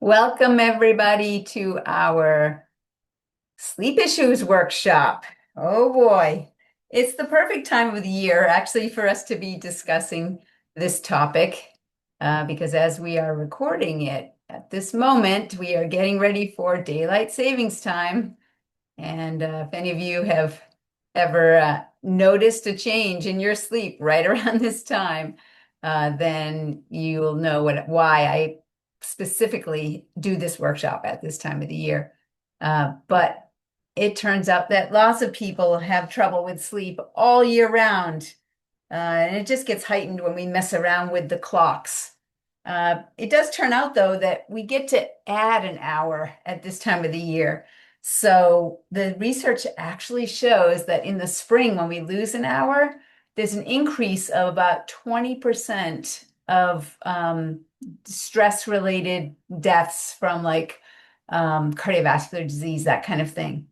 Welcome, everybody, to our sleep issues workshop. Oh boy, it's the perfect time of the year actually for us to be discussing this topic because as we are recording it at this moment, we are getting ready for daylight savings time. And if any of you have ever noticed a change in your sleep right around this time, then you'll know why I specifically do this workshop at this time of the year. But it turns out that lots of people have trouble with sleep all year round. And it just gets heightened when we mess around with the clocks. It does turn out, though, that we get to add an hour at this time of the year. So the research actually shows that in the spring, when we lose an hour, there's an increase of about 20% of stress-related deaths from like cardiovascular disease, that kind of thing.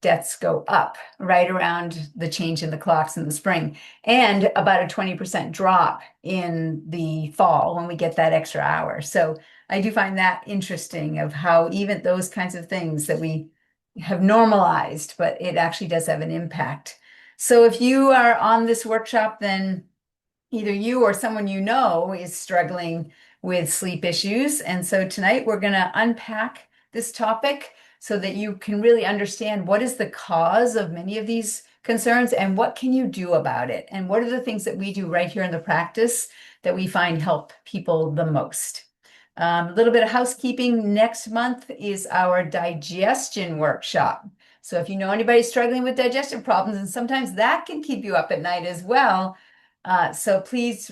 Deaths go up right around the change in the clocks in the spring, and about a 20% drop in the fall when we get that extra hour. So I do find that interesting of how even those kinds of things that we have normalized, but it actually does have an impact. So if you are on this workshop, then either you or someone you know is struggling with sleep issues. And so tonight we're going to unpack this topic so that you can really understand what is the cause of many of these concerns and what can you do about it? And what are the things that we do right here in the practice that we find help people the most? A little bit of housekeeping. Next month is our digestion workshop. So if you know anybody struggling with digestion problems, and sometimes that can keep you up at night as well, so please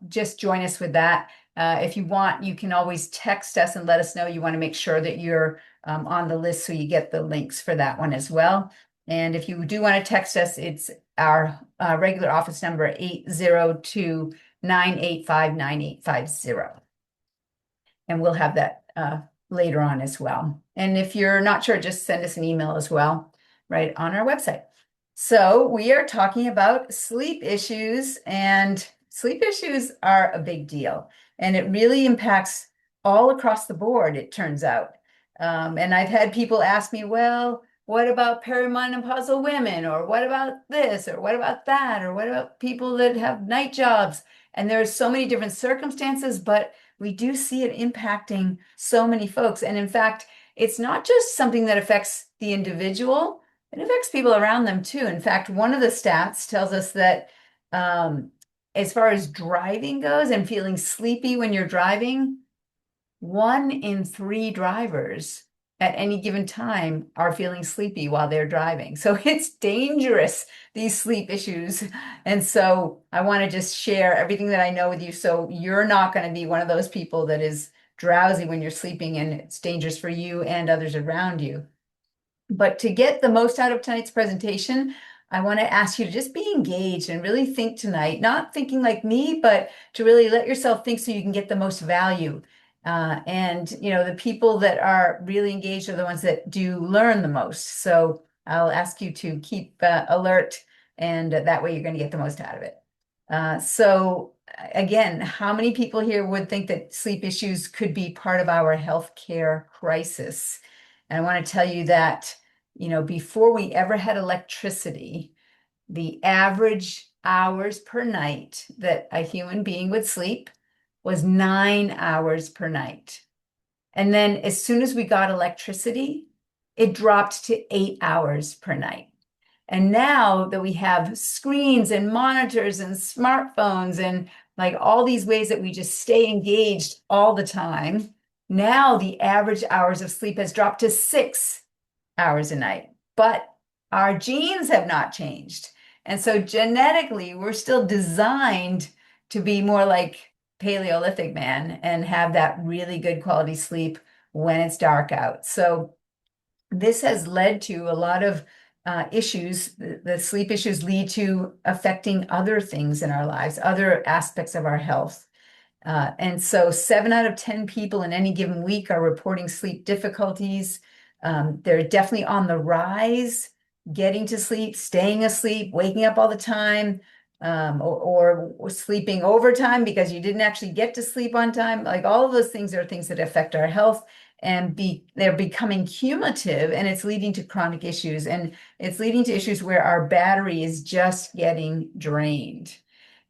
just join us with that. If you want, you can always text us and let us know you want to make sure that you're on the list so you get the links for that one as well. And if you do want to text us, it's our regular office number, 802-985-9850. And we'll have that later on as well. And if you're not sure, just send us an email as well, right on our website. So we are talking about sleep issues, and sleep issues are a big deal, and it really impacts all across the board, it turns out. And I've had people ask me, well, what about perimenopausal women? Or what about this? Or what about that? Or what about people that have night jobs? And there's so many different circumstances, but we do see it impacting so many folks. And in fact, it's not just something that affects the individual, it affects people around them too. In fact, one of the stats tells us that as far as driving goes and feeling sleepy when you're driving, 1 in 3 drivers at any given time are feeling sleepy while they're driving. So it's dangerous, these sleep issues. And so I want to just share everything that I know with you so you're not going to be one of those people that is drowsy when you're sleeping and it's dangerous for you and others around you. But to get the most out of tonight's presentation, I want to ask you to just be engaged and really think tonight, not thinking like me, but to really let yourself think so you can get the most value. And the people that are really engaged are the ones that do learn the most. So I'll ask you to keep alert, and that way you're going to get the most out of it. So again, how many people here would think that sleep issues could be part of our healthcare crisis? And I want to tell you that, before we ever had electricity, the average hours per night that a human being would sleep was 9 hours per night. And then as soon as we got electricity, it dropped to 8 hours per night. And now that we have screens and monitors and smartphones and like all these ways that we just stay engaged all the time, now the average hours of sleep has dropped to 6 hours a night. But our genes have not changed. And so genetically, we're still designed to be more like Paleolithic man and have that really good quality sleep when it's dark out. So this has led to a lot of issues. The sleep issues lead to affecting other things in our lives, other aspects of our health. And so 7 out of 10 people in any given week are reporting sleep difficulties. They're definitely on the rise, getting to sleep, staying asleep, waking up all the time. or sleeping overtime because you didn't actually get to sleep on time. Like all of those things are things that affect our health and they're becoming cumulative, and it's leading to chronic issues, and it's leading to issues where our battery is just getting drained.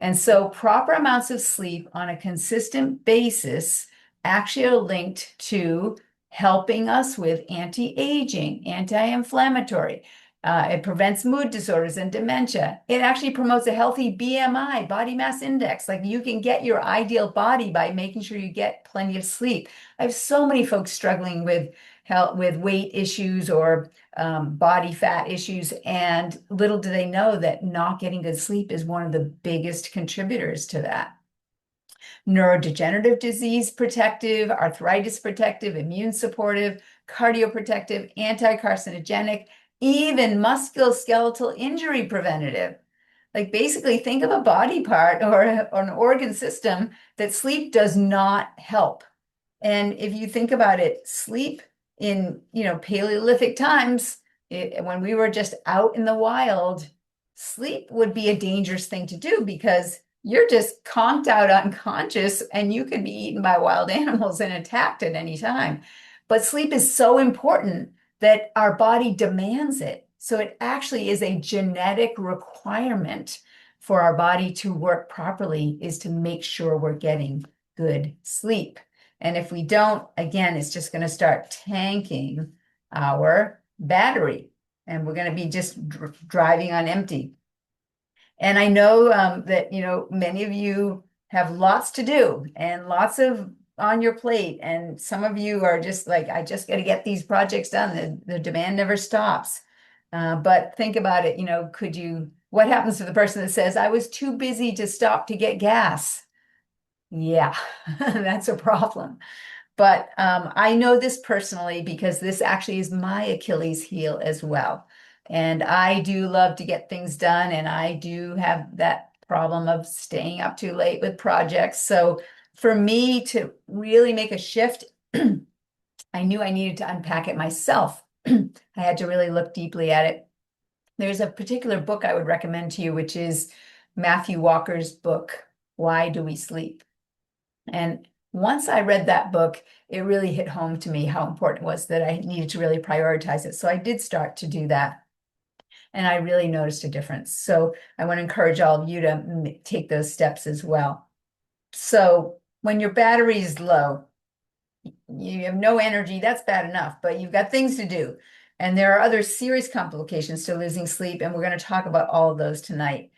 And so proper amounts of sleep on a consistent basis actually are linked to helping us with anti-aging, anti-inflammatory. It prevents mood disorders and dementia. It actually promotes a healthy BMI, body mass index. Like you can get your ideal body by making sure you get plenty of sleep. I have so many folks struggling with health, with weight issues or body fat issues, and little do they know that not getting good sleep is one of the biggest contributors to that. Neurodegenerative disease protective, arthritis protective, immune supportive, cardioprotective, anti-carcinogenic, even musculoskeletal injury preventative. Like basically think of a body part or an organ system that sleep does not help. And if you think about it, sleep in, Paleolithic times, when we were just out in the wild, sleep would be a dangerous thing to do because you're just conked out unconscious and you could be eaten by wild animals and attacked at any time. But sleep is so important that our body demands it. So it actually is a genetic requirement for our body to work properly, is to make sure we're getting good sleep. And if we don't, again, it's just going to start tanking our battery and we're going to be just driving on empty. And I know that, many of you have lots to do and lots of on your plate. And some of you are just like, I just got to get these projects done. The demand never stops. But think about it, what happens to the person that says, I was too busy to stop to get gas? Yeah, that's a problem. But I know this personally because this actually is my Achilles heel as well. And I do love to get things done, and I do have that problem of staying up too late with projects. So for me to really make a shift, I knew I needed to unpack it myself. I had to really look deeply at it. There's a particular book I would recommend to you, which is Matthew Walker's book, Why Do We Sleep? And once I read that book, it really hit home to me how important it was that I needed to really prioritize it. So I did start to do that. And I really noticed a difference. So I want to encourage all of you to take those steps as well. So when your battery is low, you have no energy, that's bad enough, but you've got things to do. And there are other serious complications to losing sleep. And we're going to talk about all of those tonight.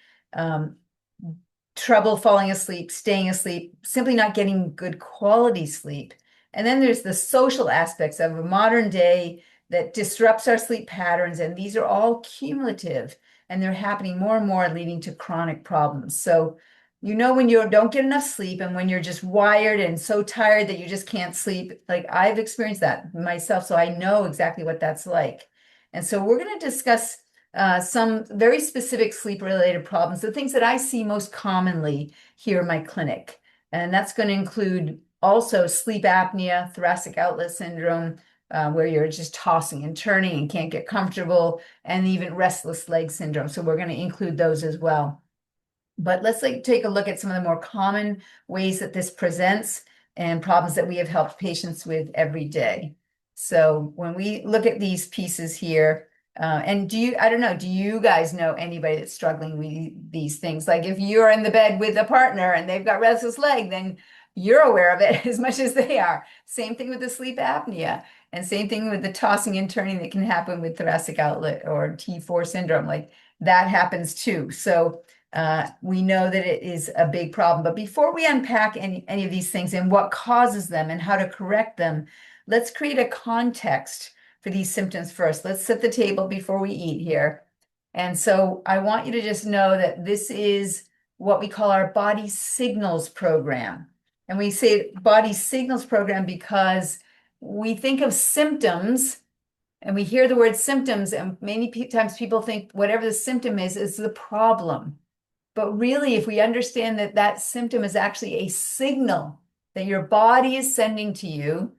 Trouble falling asleep, staying asleep, simply not getting good quality sleep. And then there's the social aspects of a modern day that disrupts our sleep patterns. And these are all cumulative and they're happening more and more, leading to chronic problems. So, when you don't get enough sleep and when you're just wired and so tired that you just can't sleep, like I've experienced that myself. So I know exactly what that's like. And so we're going to discuss some very specific sleep-related problems, the things that I see most commonly here in my clinic. And that's going to include also sleep apnea, thoracic outlet syndrome, where you're just tossing and turning and can't get comfortable, and even restless leg syndrome. So we're going to include those as well. But let's take a look at some of the more common ways that this presents and problems that we have helped patients with every day. So when we look at these pieces here, and I don't know, do you guys know anybody that's struggling with these things? Like if you're in the bed with a partner and they've got restless leg, then you're aware of it as much as they are. Same thing with the sleep apnea, and same thing with the tossing and turning that can happen with thoracic outlet or T4 syndrome. Like that happens too. So we know that it is a big problem. But before we unpack any of these things and what causes them and how to correct them, let's create a context for these symptoms first. Let's set the table before we eat here. And so I want you to just know that this is what we call our body signals program. And we say body signals program because we think of symptoms and we hear the word symptoms, and many times people think whatever the symptom is the problem. But really, if we understand that that symptom is actually a signal that your body is sending to you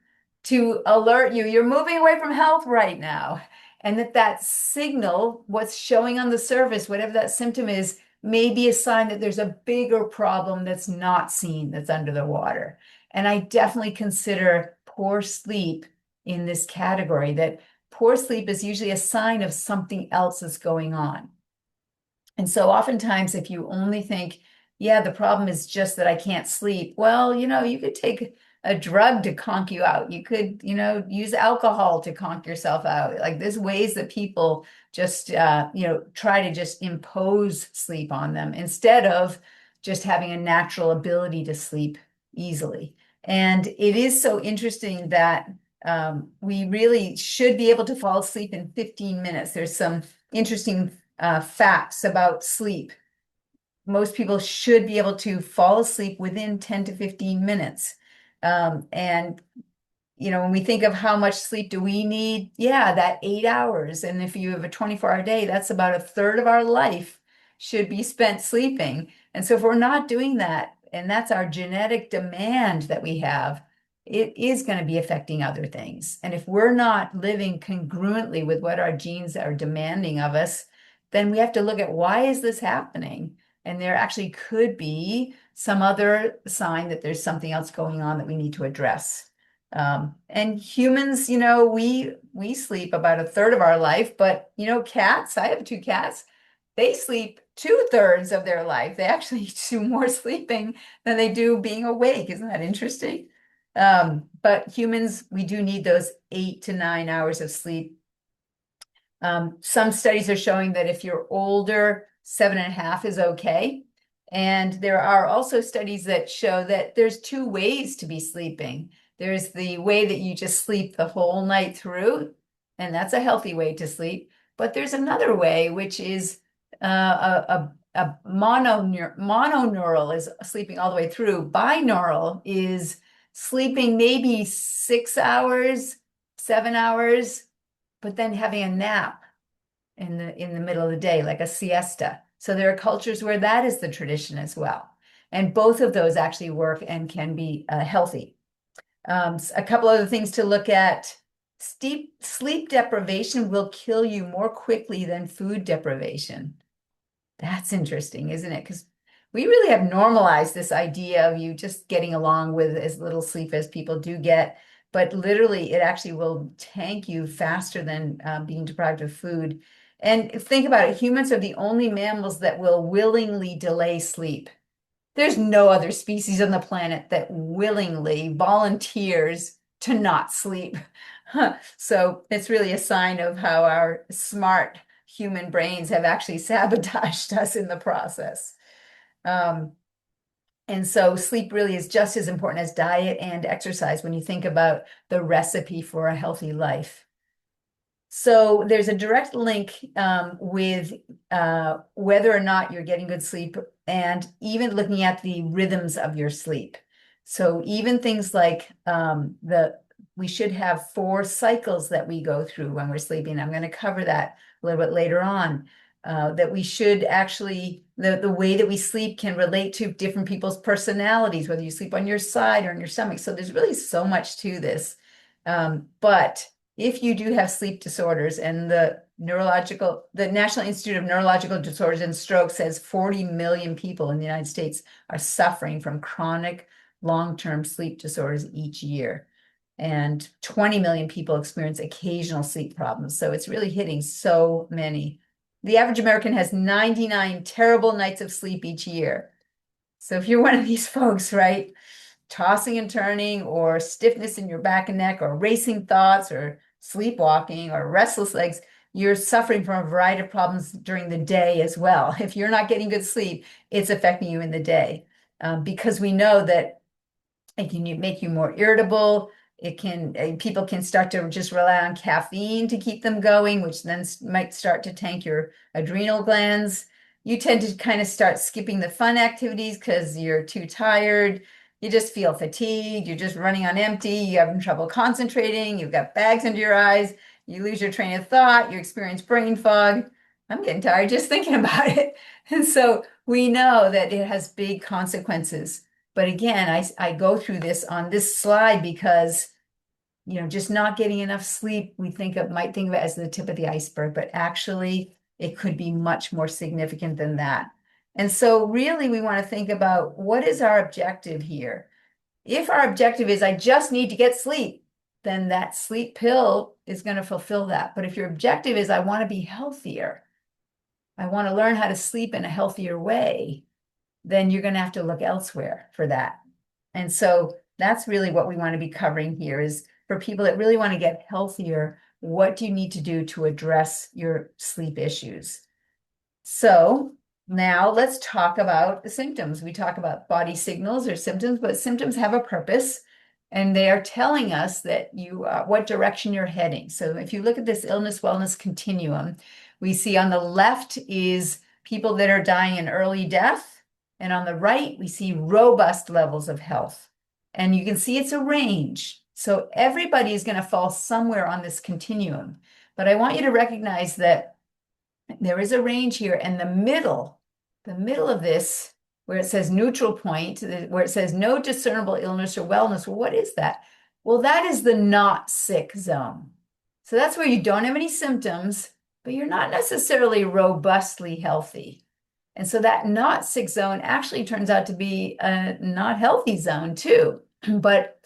to alert you, you're moving away from health right now. And that signal, what's showing on the surface, whatever that symptom is, may be a sign that there's a bigger problem that's not seen, that's under the water. And I definitely consider poor sleep in this category, that poor sleep is usually a sign of something else that's going on. And so oftentimes, if you only think, yeah, the problem is just that I can't sleep, well, you could take a drug to conk you out. You could, use alcohol to conk yourself out. Like there's ways that people just, try to just impose sleep on them instead of just having a natural ability to sleep easily. And it is so interesting that we really should be able to fall asleep in 15 minutes. There's some interesting facts about sleep. Most people should be able to fall asleep within 10 to 15 minutes. And when we think of how much sleep do we need, yeah, that 8 hours. And if you have a 24-hour day, that's about a third of our life should be spent sleeping. And so if we're not doing that, and that's our genetic demand that we have, it is going to be affecting other things. And if we're not living congruently with what our genes are demanding of us, then we have to look at why is this happening? And there actually could be some other sign that there's something else going on that we need to address. And humans, we sleep about a third of our life, but cats, I have two cats, they sleep 2/3 of their life. They actually do more sleeping than they do being awake. Isn't that interesting? But humans, we do need those 8 to 9 hours of sleep. Some studies are showing that if you're older, 7.5 is okay. And there are also studies that show that there's two ways to be sleeping. There's the way that you just sleep the whole night through, and that's a healthy way to sleep. But there's another way, which is a mononeural is sleeping all the way through. Binaural is sleeping maybe 6 hours, 7 hours, but then having a nap in the middle of the day, like a siesta. So there are cultures where that is the tradition as well. And both of those actually work and can be healthy. A couple other things to look at. Sleep deprivation will kill you more quickly than food deprivation. That's interesting, isn't it? Because we really have normalized this idea of you just getting along with as little sleep as people do get. But literally, it actually will tank you faster than being deprived of food. And think about it, humans are the only mammals that will willingly delay sleep. There's no other species on the planet that willingly volunteers to not sleep. So it's really a sign of how our smart human brains have actually sabotaged us in the process. And so sleep really is just as important as diet and exercise when you think about the recipe for a healthy life. So there's a direct link with whether or not you're getting good sleep and even looking at the rhythms of your sleep. So even things like we should have 4 cycles that we go through when we're sleeping. I'm going to cover that a little bit later on. That we should actually, the way that we sleep can relate to different people's personalities, whether you sleep on your side or on your stomach. So there's really so much to this. But if you do have sleep disorders, and the National Institute of Neurological Disorders and Stroke says 40 million people in the United States are suffering from chronic long-term sleep disorders each year. And 20 million people experience occasional sleep problems. So it's really hitting so many. The average American has 99 terrible nights of sleep each year. So if you're one of these folks, right, tossing and turning, or stiffness in your back and neck, or racing thoughts, or sleepwalking, or restless legs, you're suffering from a variety of problems during the day as well. If you're not getting good sleep, it's affecting you in the day, because we know that it can make you more irritable. People can start to just rely on caffeine to keep them going, which then might start to tank your adrenal glands. You tend to kind of start skipping the fun activities because you're too tired. You just feel fatigued. You're just running on empty. You're having trouble concentrating. You've got bags under your eyes. You lose your train of thought. You experience brain fog. I'm getting tired just thinking about it. And so we know that it has big consequences. But again, I go through this on this slide because, just not getting enough sleep, might think of it as the tip of the iceberg, but actually it could be much more significant than that. And so really we want to think about what is our objective here? If our objective is I just need to get sleep, then that sleep pill is going to fulfill that. But if your objective is I want to be healthier, I want to learn how to sleep in a healthier way, then you're going to have to look elsewhere for that. And so that's really what we want to be covering here is for people that really want to get healthier, what do you need to do to address your sleep issues? So now let's talk about the symptoms. We talk about body signals or symptoms, but symptoms have a purpose and they are telling us that what direction you're heading. So if you look at this illness wellness continuum, we see on the left is people that are dying in early death, and on the right we see robust levels of health. And you can see it's a range. So everybody is going to fall somewhere on this continuum. But I want you to recognize that there is a range here, and the middle of this, where it says neutral point, where it says no discernible illness or wellness, well, what is that? Well, that is the not sick zone. So that's where you don't have any symptoms, but you're not necessarily robustly healthy. And so that not sick zone actually turns out to be a not healthy zone too. But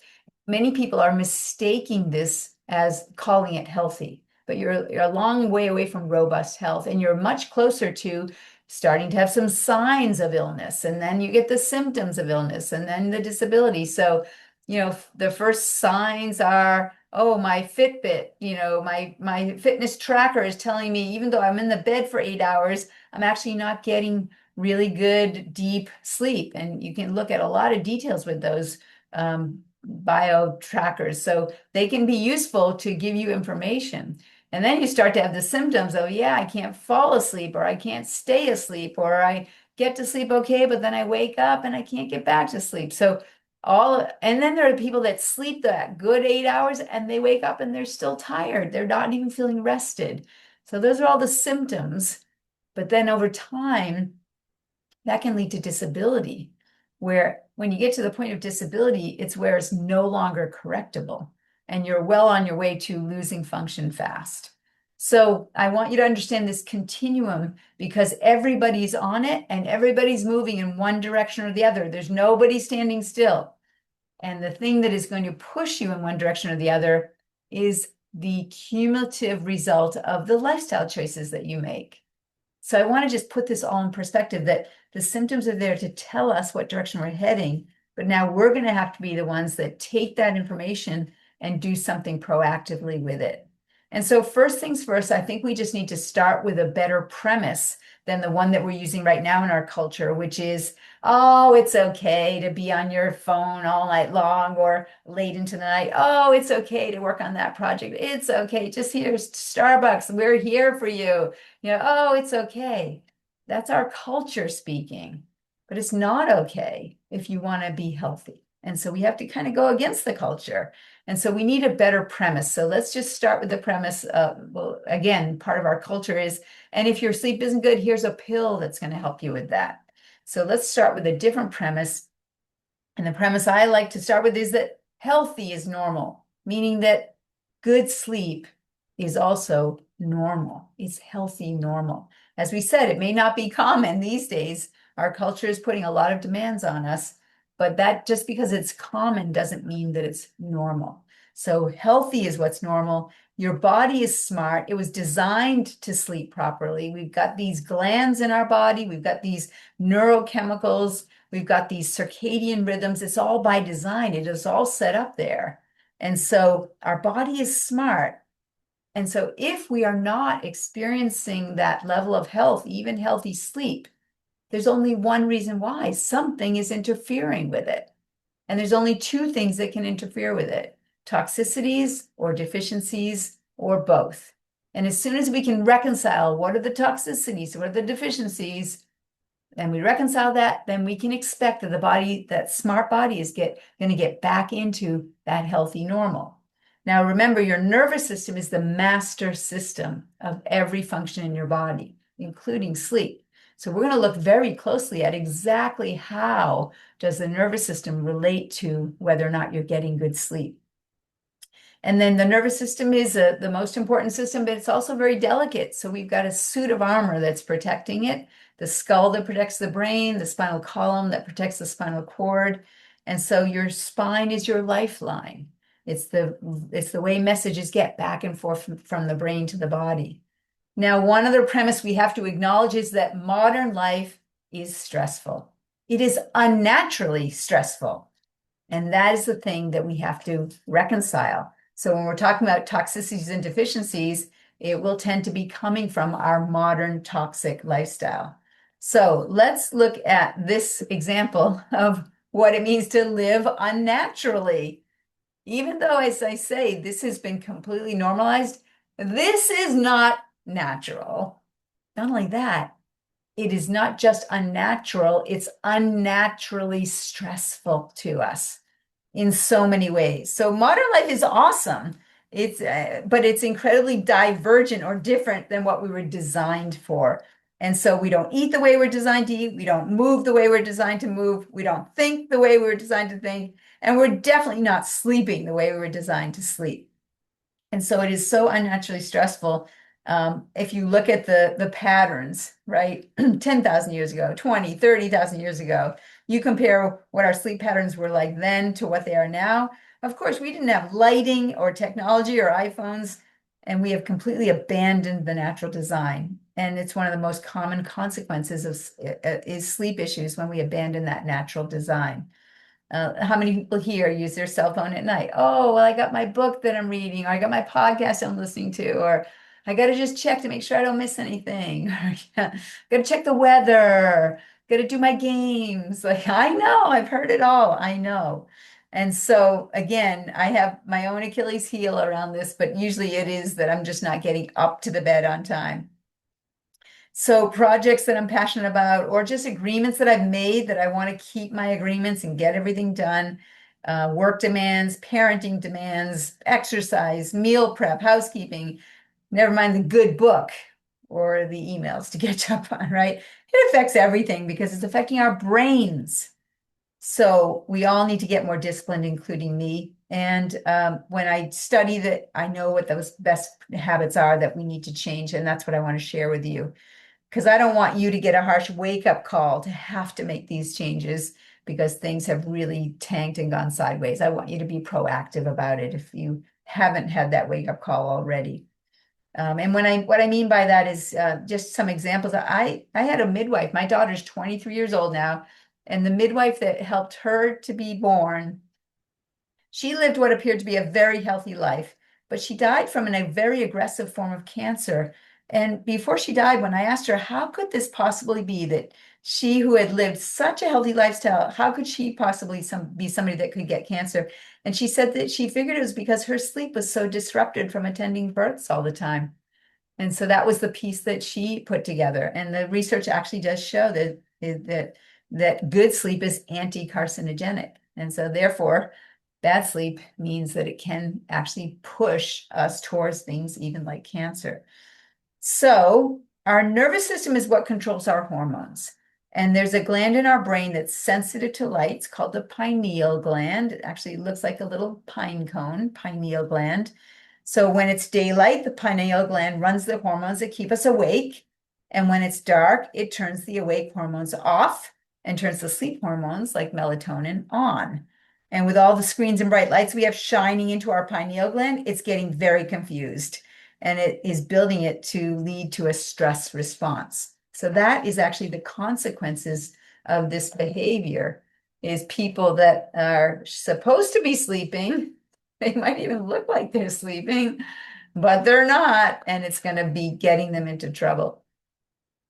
many people are mistaking this as calling it healthy, but you're a long way away from robust health, and you're much closer to starting to have some signs of illness, and then you get the symptoms of illness, and then the disability. So, the first signs are, oh, my Fitbit, my fitness tracker is telling me, even though I'm in the bed for 8 hours, I'm actually not getting really good, deep sleep. And you can look at a lot of details with those bio trackers. So they can be useful to give you information. And then you start to have the symptoms of, yeah, I can't fall asleep, or I can't stay asleep, or I get to sleep okay, but then I wake up and I can't get back to sleep. And then there are people that sleep that good 8 hours and they wake up and they're still tired. They're not even feeling rested. So those are all the symptoms. But then over time, that can lead to disability, where when you get to the point of disability, it's where it's no longer correctable and you're well on your way to losing function fast. So I want you to understand this continuum, because everybody's on it and everybody's moving in one direction or the other. There's nobody standing still. And the thing that is going to push you in one direction or the other is the cumulative result of the lifestyle choices that you make. So I want to just put this all in perspective, that the symptoms are there to tell us what direction we're heading, but now we're going to have to be the ones that take that information and do something proactively with it. And so first things first, I think we just need to start with a better premise than the one that we're using right now in our culture, which is, oh, it's okay to be on your phone all night long or late into the night. Oh, it's okay to work on that project. It's okay. Just here's Starbucks. We're here for you. Oh, it's okay. That's our culture speaking, but it's not okay if you want to be healthy. And so we have to kind of go against the culture. And so we need a better premise. So let's just start with the premise. Well, again, part of our culture is, and if your sleep isn't good, here's a pill that's going to help you with that. So let's start with a different premise. And the premise I like to start with is that healthy is normal, meaning that good sleep is also normal. It's healthy normal. As we said, it may not be common these days. Our culture is putting a lot of demands on us, but that just because it's common doesn't mean that it's normal. So healthy is what's normal. Your body is smart. It was designed to sleep properly. We've got these glands in our body. We've got these neurochemicals. We've got these circadian rhythms. It's all by design. It is all set up there. And so our body is smart. And so if we are not experiencing that level of health, even healthy sleep, there's only one reason why: something is interfering with it. And there's only two things that can interfere with it: toxicities or deficiencies, or both. And as soon as we can reconcile what are the toxicities, what are the deficiencies, and we reconcile that, then we can expect that the body, that smart body, is going to get back into that healthy normal. Now, remember, your nervous system is the master system of every function in your body, including sleep. So we're going to look very closely at exactly how does the nervous system relate to whether or not you're getting good sleep. And then the nervous system is the most important system, but it's also very delicate. So we've got a suit of armor that's protecting it, the skull that protects the brain, the spinal column that protects the spinal cord. And so your spine is your lifeline. It's the way messages get back and forth from the brain to the body. Now, one other premise we have to acknowledge is that modern life is stressful. It is unnaturally stressful. And that is the thing that we have to reconcile. So when we're talking about toxicities and deficiencies, it will tend to be coming from our modern toxic lifestyle. So let's look at this example of what it means to live unnaturally. Even though, as I say, this has been completely normalized, this is not natural. Not only that, it is not just unnatural, it's unnaturally stressful to us in so many ways. So modern life is awesome. But it's incredibly divergent or different than what we were designed for. And so we don't eat the way we're designed to eat. We don't move the way we're designed to move. We don't think the way we were designed to think. And we're definitely not sleeping the way we were designed to sleep. And so it is so unnaturally stressful. If you look at the patterns, right, 10,000 years ago, 20, 30,000 years ago, you compare what our sleep patterns were like then to what they are now. Of course, we didn't have lighting or technology or iPhones, and we have completely abandoned the natural design. And it's one of the most common consequences of is sleep issues when we abandon that natural design. How many people here use their cell phone at night? Oh, well, I got my book that I'm reading, or I got my podcast I'm listening to, or I got to just check to make sure I don't miss anything. Got to check the weather, got to do my games. Like, I know, I've heard it all. I know. And so, again, I have my own Achilles heel around this, but usually it is that I'm just not getting up to the bed on time. So projects that I'm passionate about, or just agreements that I've made that I want to keep my agreements and get everything done. Work demands, parenting demands, exercise, meal prep, housekeeping, never mind the good book or the emails to catch up on, right? It affects everything because it's affecting our brains. So we all need to get more disciplined, including me. And when I study that, I know what those best habits are that we need to change. And that's what I want to share with you, because I don't want you to get a harsh wake-up call to have to make these changes because things have really tanked and gone sideways. I want you to be proactive about it if you haven't had that wake-up call already. And what I mean by that is just some examples. I had a midwife. My daughter's 23 years old now, and the midwife that helped her to be born, she lived what appeared to be a very healthy life, but she died from a very aggressive form of cancer. And before she died, when I asked her, how could this possibly be that she who had lived such a healthy lifestyle, how could she possibly be somebody that could get cancer? And she said that she figured it was because her sleep was so disrupted from attending births all the time. And so that was the piece that she put together. And the research actually does show that good sleep is anti-carcinogenic. And so therefore, bad sleep means that it can actually push us towards things even like cancer. So our nervous system is what controls our hormones. And there's a gland in our brain that's sensitive to light. It's called the pineal gland. It actually looks like a little pine cone, pineal gland. So when it's daylight, the pineal gland runs the hormones that keep us awake. And when it's dark, it turns the awake hormones off and turns the sleep hormones like melatonin on. And with all the screens and bright lights we have shining into our pineal gland, it's getting very confused. And it is building it to lead to a stress response. So that is actually the consequences of this behavior, is people that are supposed to be sleeping, they might even look like they're sleeping, but they're not, and it's going to be getting them into trouble.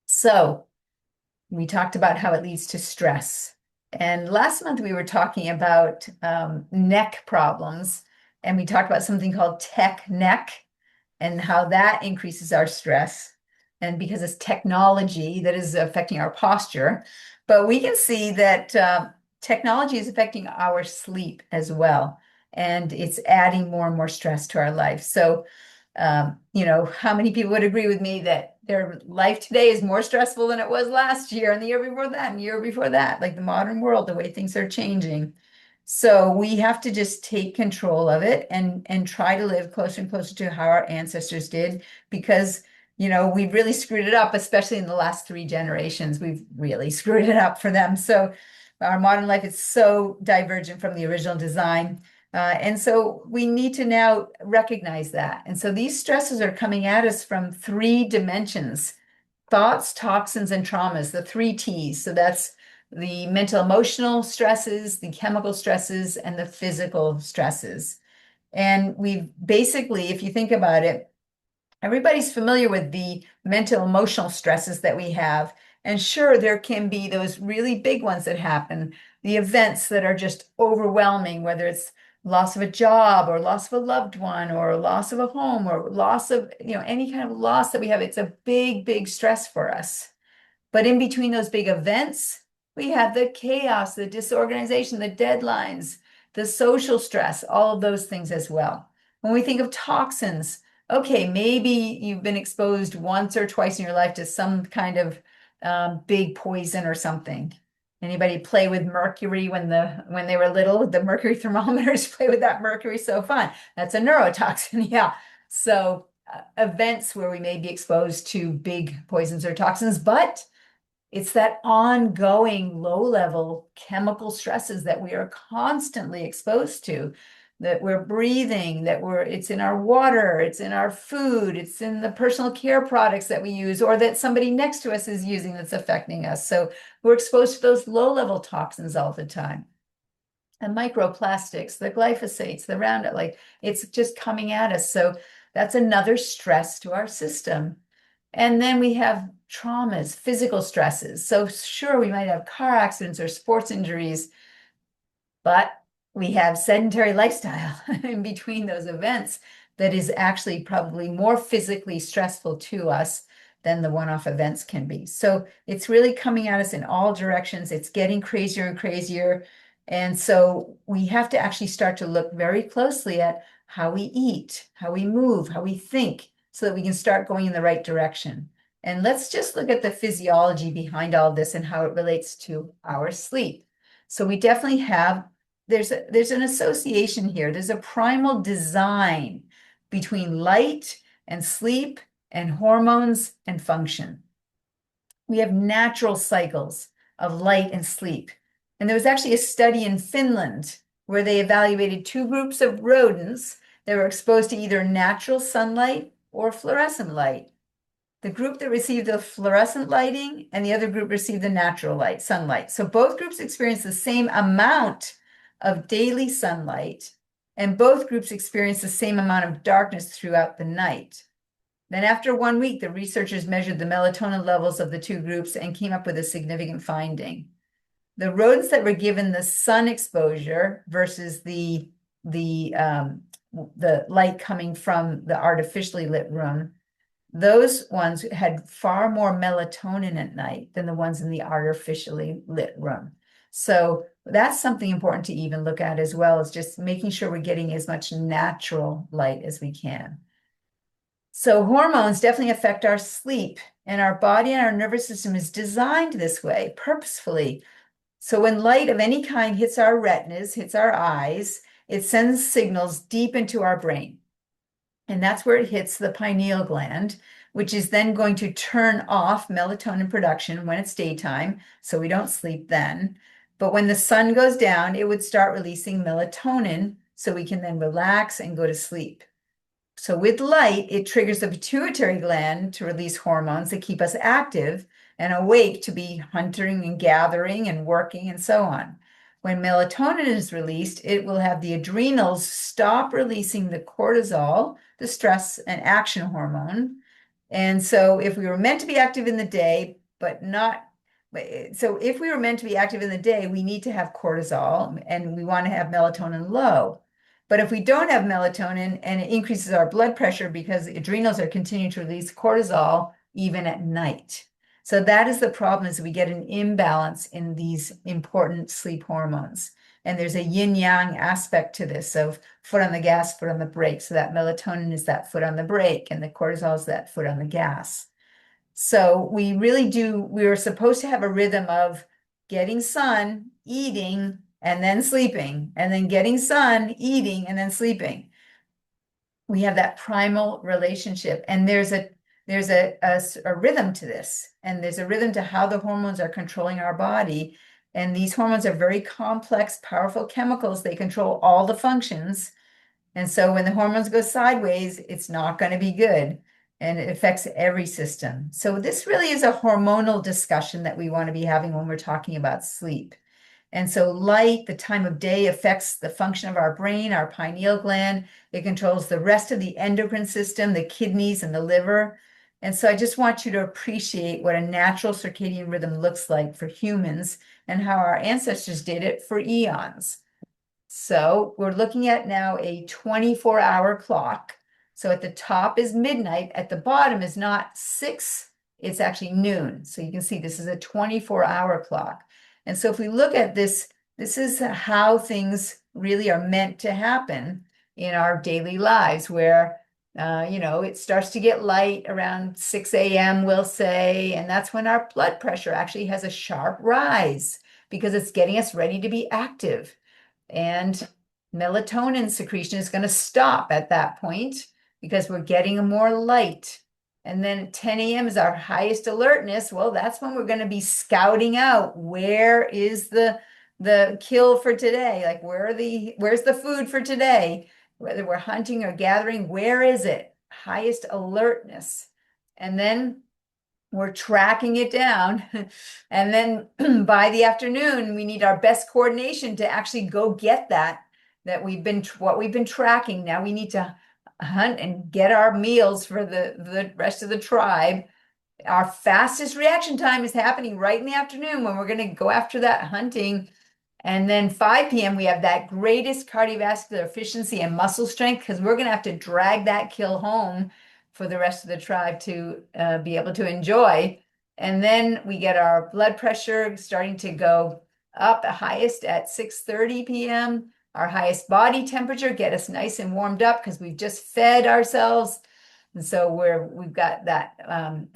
So we talked about how it leads to stress. And last month we were talking about neck problems, and we talked about something called tech neck and how that increases our stress. And because it's technology that is affecting our posture, but we can see that technology is affecting our sleep as well. And it's adding more and more stress to our life. So, how many people would agree with me that their life today is more stressful than it was last year and the year before that and the year before that, like the modern world, the way things are changing. So we have to just take control of it and try to live closer and closer to how our ancestors did, because we've really screwed it up, especially in the last 3 generations. We've really screwed it up for them. So our modern life is so divergent from the original design. And so we need to now recognize that. And so these stresses are coming at us from 3 dimensions: thoughts, toxins, and traumas, the 3 T's. So that's the mental emotional stresses, the chemical stresses, and the physical stresses. And we've basically, if you think about it, everybody's familiar with the mental emotional stresses that we have. And sure, there can be those really big ones that happen, the events that are just overwhelming, whether it's loss of a job or loss of a loved one or loss of a home or loss of, any kind of loss that we have. It's a big, big stress for us. But in between those big events, we have the chaos, the disorganization, the deadlines, the social stress, all of those things as well. When we think of toxins, okay, maybe you've been exposed once or twice in your life to some kind of big poison or something. Anybody play with mercury when they were little? The mercury thermometers, play with that mercury, so fun. That's a neurotoxin, yeah. So events where we may be exposed to big poisons or toxins, but it's that ongoing low-level chemical stresses that we are constantly exposed to, that we're breathing, it's in our water, it's in our food, it's in the personal care products that we use, or that somebody next to us is using that's affecting us. So we're exposed to those low-level toxins all the time. And microplastics, the glyphosates, the Roundup, like it's just coming at us. So that's another stress to our system. And then we have traumas, physical stresses. So sure, we might have car accidents or sports injuries, but we have sedentary lifestyle in between those events that is actually probably more physically stressful to us than the one-off events can be. So it's really coming at us in all directions. It's getting crazier and crazier. And so we have to actually start to look very closely at how we eat, how we move, how we think, so that we can start going in the right direction. And let's just look at the physiology behind all this and how it relates to our sleep. So we definitely have, there's an association here. There's a primal design between light and sleep and hormones and function. We have natural cycles of light and sleep. And there was actually a study in Finland where they evaluated 2 groups of rodents that were exposed to either natural sunlight or fluorescent light. The group that received the fluorescent lighting and the other group received the natural light, sunlight. So both groups experienced the same amount of daily sunlight, and both groups experienced the same amount of darkness throughout the night. Then after 1 week, the researchers measured the melatonin levels of the 2 groups and came up with a significant finding. The rodents that were given the sun exposure versus the light coming from the artificially lit room, those ones had far more melatonin at night than the ones in the artificially lit room. So that's something important to even look at as well, is just making sure we're getting as much natural light as we can. So hormones definitely affect our sleep, and our body and our nervous system is designed this way purposefully. So when light of any kind hits our retinas, hits our eyes, it sends signals deep into our brain. And that's where it hits the pineal gland, which is then going to turn off melatonin production when it's daytime, so we don't sleep then. But when the sun goes down, it would start releasing melatonin, so we can then relax and go to sleep. So with light, it triggers the pituitary gland to release hormones that keep us active and awake to be hunting and gathering and working and so on. When melatonin is released, it will have the adrenals stop releasing the cortisol, the stress and action hormone. And so if we were meant to be active in the day, so if we were meant to be active in the day, we need to have cortisol and we want to have melatonin low. But if we don't have melatonin, and it increases our blood pressure because the adrenals are continuing to release cortisol even at night. So that is the problem, is we get an imbalance in these important sleep hormones. And there's a yin-yang aspect to this, of foot on the gas, foot on the brake. So that melatonin is that foot on the brake, and the cortisol is that foot on the gas. So we are supposed to have a rhythm of getting sun, eating, and then sleeping, and then getting sun, eating, and then sleeping. We have that primal relationship, and there's a rhythm to this, and there's a rhythm to how the hormones are controlling our body. And these hormones are very complex, powerful chemicals. They control all the functions. And so when the hormones go sideways, it's not going to be good. And it affects every system. So this really is a hormonal discussion that we want to be having when we're talking about sleep. And so light, the time of day, affects the function of our brain, our pineal gland. It controls the rest of the endocrine system, the kidneys and the liver. And so I just want you to appreciate what a natural circadian rhythm looks like for humans and how our ancestors did it for eons. So we're looking at now a 24-hour clock. So at the top is midnight, at the bottom is not 6, it's actually noon. So you can see this is a 24-hour clock. And so if we look at this, this is how things really are meant to happen in our daily lives, where it starts to get light around 6 a.m., we'll say, and that's when our blood pressure actually has a sharp rise because it's getting us ready to be active. And melatonin secretion is going to stop at that point because we're getting more light. And then 10 a.m. is our highest alertness. Well, that's when we're going to be scouting out where is the kill for today? Like where's the food for today? Whether we're hunting or gathering, where is it? Highest alertness. And then we're tracking it down. And then by the afternoon, we need our best coordination to actually go get what we've been tracking. Now we need to hunt and get our meals for the rest of the tribe. Our fastest reaction time is happening right in the afternoon when we're going to go after that hunting. And then 5 p.m., we have that greatest cardiovascular efficiency and muscle strength because we're going to have to drag that kill home for the rest of the tribe to be able to enjoy. And then we get our blood pressure starting to go up, the highest at 6:30 p.m. Our highest body temperature, get us nice and warmed up because we've just fed ourselves. And so we've got that,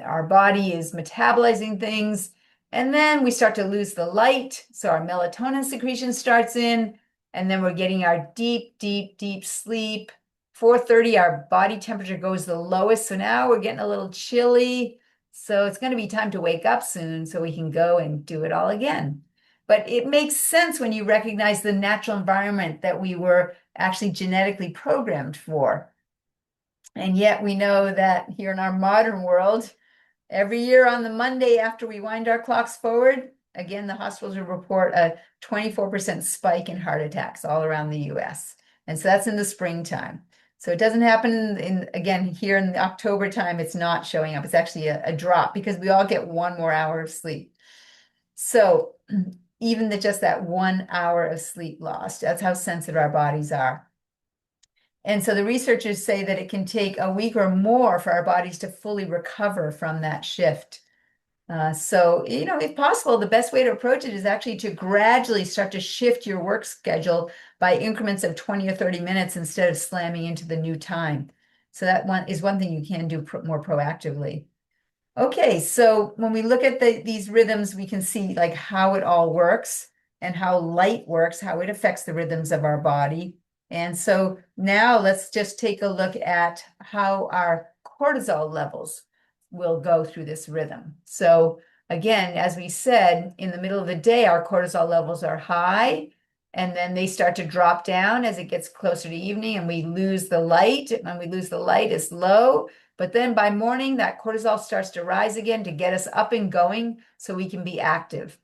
our body is metabolizing things. And then we start to lose the light. So our melatonin secretion starts in, and then we're getting our deep, deep, deep sleep. 4:30, our body temperature goes the lowest. So now we're getting a little chilly. So it's going to be time to wake up soon so we can go and do it all again. But it makes sense when you recognize the natural environment that we were actually genetically programmed for. And yet we know that here in our modern world, every year on the Monday after we wind our clocks forward, again, the hospitals will report a 24% spike in heart attacks all around the US. And so that's in the springtime. So it doesn't happen again, here in the October time, it's not showing up. It's actually a drop because we all get 1 more hour of sleep. So even just that 1 hour of sleep lost, that's how sensitive our bodies are. And so the researchers say that it can take a week or more for our bodies to fully recover from that shift. So, if possible, the best way to approach it is actually to gradually start to shift your work schedule by increments of 20 or 30 minutes instead of slamming into the new time. So that one thing you can do more proactively. Okay, so when we look at these rhythms, we can see like how it all works and how light works, how it affects the rhythms of our body. And so now let's just take a look at how our cortisol levels will go through this rhythm. So again, as we said, in the middle of the day, our cortisol levels are high, and then they start to drop down as it gets closer to evening, and we lose the light. When we lose the light, it's low. But then by morning, that cortisol starts to rise again to get us up and going so we can be active.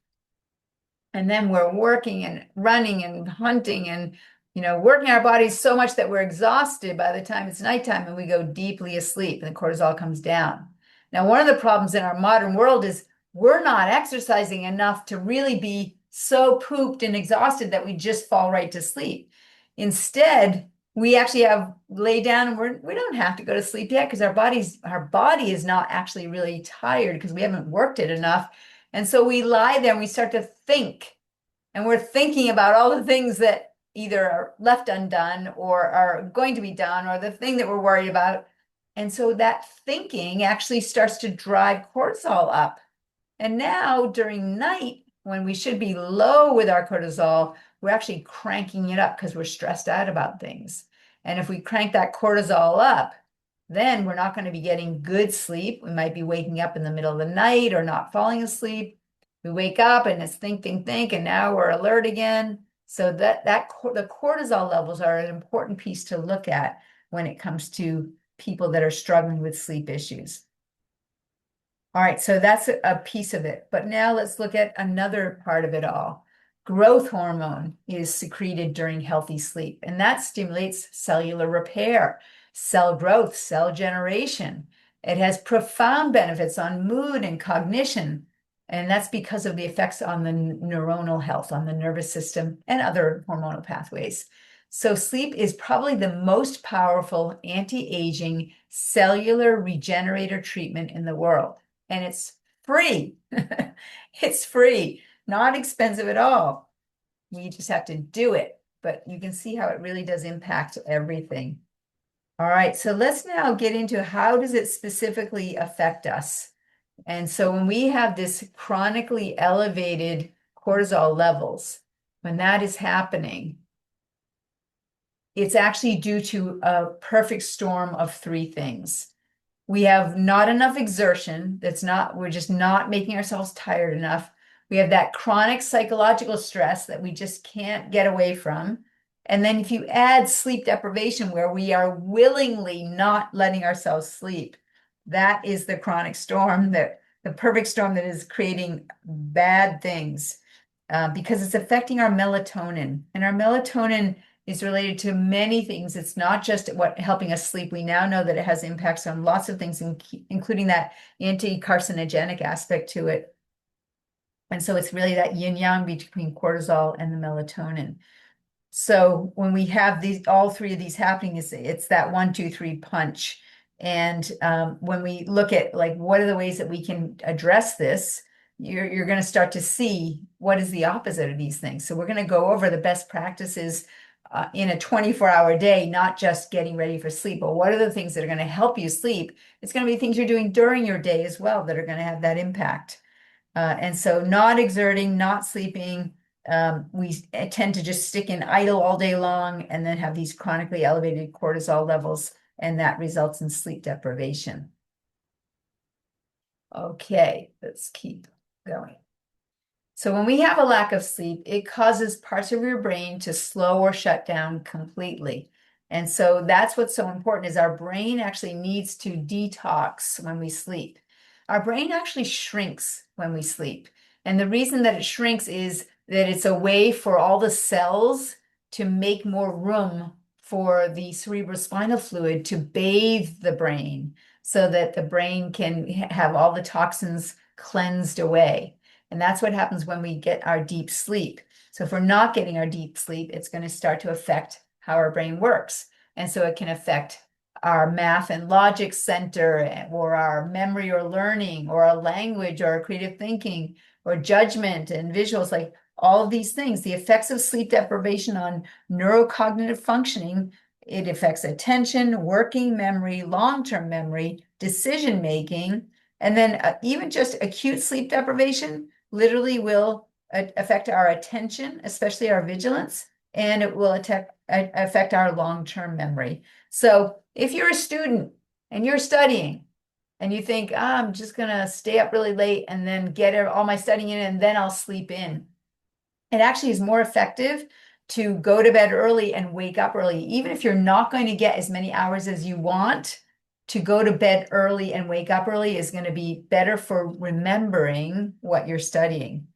And then we're working and running and hunting and working our bodies so much that we're exhausted by the time it's nighttime and we go deeply asleep and the cortisol comes down. Now, one of the problems in our modern world is we're not exercising enough to really be so pooped and exhausted that we just fall right to sleep. Instead, we actually have lay down and we don't have to go to sleep yet because our body is not actually really tired because we haven't worked it enough. And so we lie there and we start to think, and we're thinking about all the things that either are left undone or are going to be done, or the thing that we're worried about. And so that thinking actually starts to drive cortisol up. And now during night, when we should be low with our cortisol, we're actually cranking it up because we're stressed out about things. And if we crank that cortisol up, then we're not going to be getting good sleep. We might be waking up in the middle of the night or not falling asleep. We wake up and it's think, and now we're alert again. So the cortisol levels are an important piece to look at when it comes to people that are struggling with sleep issues. All right, so that's a piece of it. But now let's look at another part of it all. Growth hormone is secreted during healthy sleep, and that stimulates cellular repair, cell growth, cell generation. It has profound benefits on mood and cognition, and that's because of the effects on the neuronal health, on the nervous system, and other hormonal pathways. So sleep is probably the most powerful anti-aging cellular regenerator treatment in the world. And it's free. It's free, not expensive at all. We just have to do it. But you can see how it really does impact everything. All right, so let's now get into how does it specifically affect us. And so when we have this chronically elevated cortisol levels, when that is happening, it's actually due to a perfect storm of three things. We have not enough exertion. We're just not making ourselves tired enough. We have that chronic psychological stress that we just can't get away from. And then if you add sleep deprivation, where we are willingly not letting ourselves sleep, that is the chronic storm, the perfect storm that is creating bad things because it's affecting our melatonin. And our melatonin is related to many things. It's not just helping us sleep. We now know that it has impacts on lots of things, including that anti-carcinogenic aspect to it. And so it's really that yin-yang between cortisol and the melatonin. So when we have all three of these happening, it's that 1, 2, 3 punch. And when we look at what are the ways that we can address this, you're going to start to see what is the opposite of these things. So we're going to go over the best practices in a 24-hour day, not just getting ready for sleep, but what are the things that are going to help you sleep? It's going to be things you're doing during your day as well that are going to have that impact. And so not exerting, not sleeping, we tend to just stick in idle all day long and then have these chronically elevated cortisol levels, and that results in sleep deprivation. Okay, let's keep going. So when we have a lack of sleep, it causes parts of your brain to slow or shut down completely. And so that's what's so important is our brain actually needs to detox when we sleep. Our brain actually shrinks when we sleep. And the reason that it shrinks is that it's a way for all the cells to make more room for the cerebrospinal fluid to bathe the brain so that the brain can have all the toxins cleansed away. And that's what happens when we get our deep sleep. So if we're not getting our deep sleep, it's going to start to affect how our brain works. And so it can affect our math and logic center, or our memory or learning, or our language, or our creative thinking, or judgment and visuals, like all of these things. The effects of sleep deprivation on neurocognitive functioning, it affects attention, working memory, long-term memory, decision-making, and then even just acute sleep deprivation literally will affect our attention, especially our vigilance, and it will affect our long-term memory. So if you're a student and you're studying and you think, I'm just going to stay up really late and then get all my studying in and then I'll sleep in, it actually is more effective to go to bed early and wake up early. Even if you're not going to get as many hours as you want, to go to bed early and wake up early is going to be better for remembering what you're studying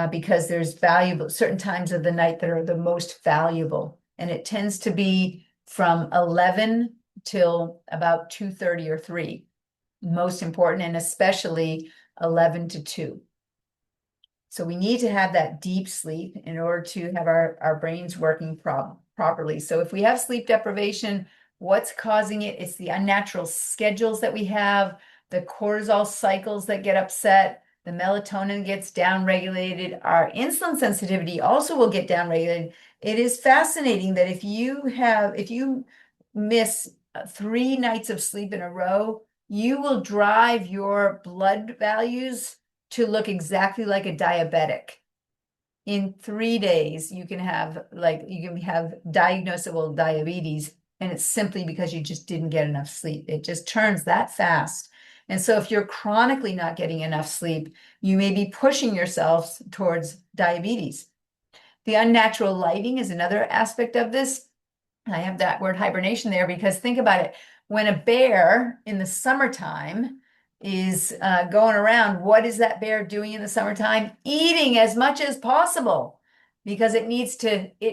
because there's certain times of the night that are the most valuable. And it tends to be from 11 till about 2:30 or 3, most important, and especially 11 to 2. So we need to have that deep sleep in order to have our brains working properly. So if we have sleep deprivation, what's causing it? It's the unnatural schedules that we have, the cortisol cycles that get upset, the melatonin gets downregulated, our insulin sensitivity also will get downregulated. It is fascinating that if you miss 3 nights of sleep in a row, you will drive your blood values to look exactly like a diabetic. in 3 days, you can have diagnosable diabetes, and it's simply because you just didn't get enough sleep. It just turns that fast. And so if you're chronically not getting enough sleep, you may be pushing yourself towards diabetes. The unnatural lighting is another aspect of this. I have that word hibernation there because think about it. When a bear in the summertime is going around, what is that bear doing in the summertime? Eating as much as possible because it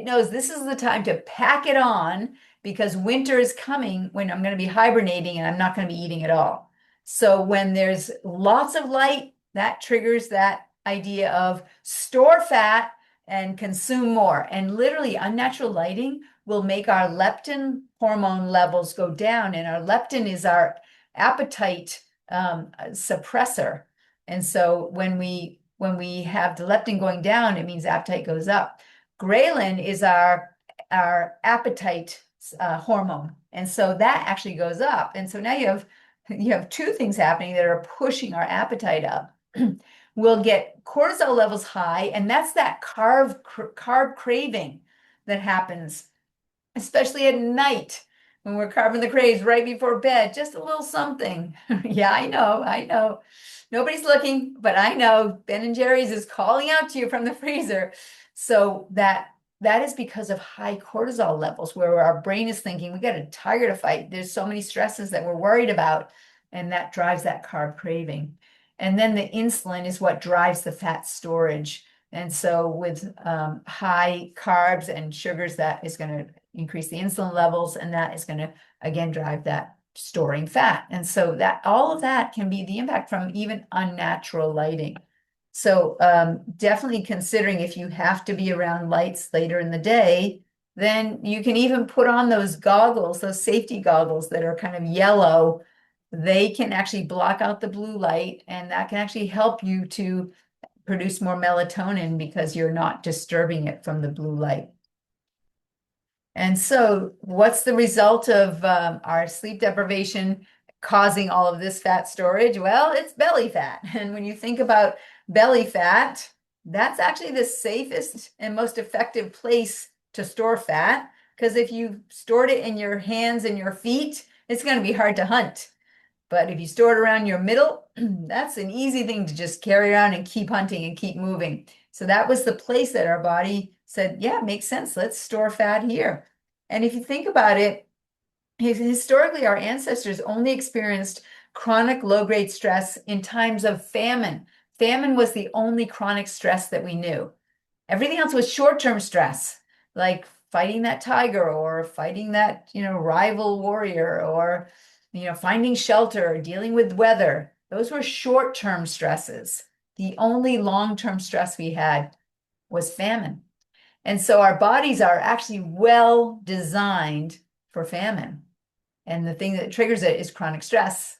knows this is the time to pack it on because winter is coming when I'm going to be hibernating and I'm not going to be eating at all. So when there's lots of light, that triggers that idea of store fat and consume more. And literally, unnatural lighting will make our leptin hormone levels go down. And our leptin is our appetite suppressor. And so when we have the leptin going down, it means appetite goes up. Ghrelin is our appetite hormone. And so that actually goes up. And so now you have two things happening that are pushing our appetite up. We'll get cortisol levels high, and that's that carb craving that happens, especially at night when we're carving the craves right before bed, just a little something. Yeah, I know. Nobody's looking, but I know Ben and Jerry's is calling out to you from the freezer. So that is because of high cortisol levels where our brain is thinking, we got a tiger to fight. There's so many stresses that we're worried about, and that drives that carb craving. And then the insulin is what drives the fat storage. And so with high carbs and sugars, that is going to increase the insulin levels, and that is going to, again, drive that storing fat. And so that all of that can be the impact from even unnatural lighting. So definitely considering if you have to be around lights later in the day, then you can even put on those goggles, those safety goggles that are kind of yellow. They can actually block out the blue light, and that can actually help you to produce more melatonin because you're not disturbing it from the blue light. And so what's the result of our sleep deprivation causing all of this fat storage? Well, it's belly fat. And when you think about belly fat, that's actually the safest and most effective place to store fat, because if you stored it in your hands and your feet, it's going to be hard to hunt. But if you store it around your middle, that's an easy thing to just carry around and keep hunting and keep moving. So that was the place that our body said, yeah, makes sense. Let's store fat here. And if you think about it, historically, our ancestors only experienced chronic low-grade stress in times of famine. Famine was the only chronic stress that we knew. Everything else was short-term stress, like fighting that tiger or fighting that, rival warrior or finding shelter, dealing with weather. Those were short-term stresses. The only long-term stress we had was famine. And so our bodies are actually well designed for famine. And the thing that triggers it is chronic stress.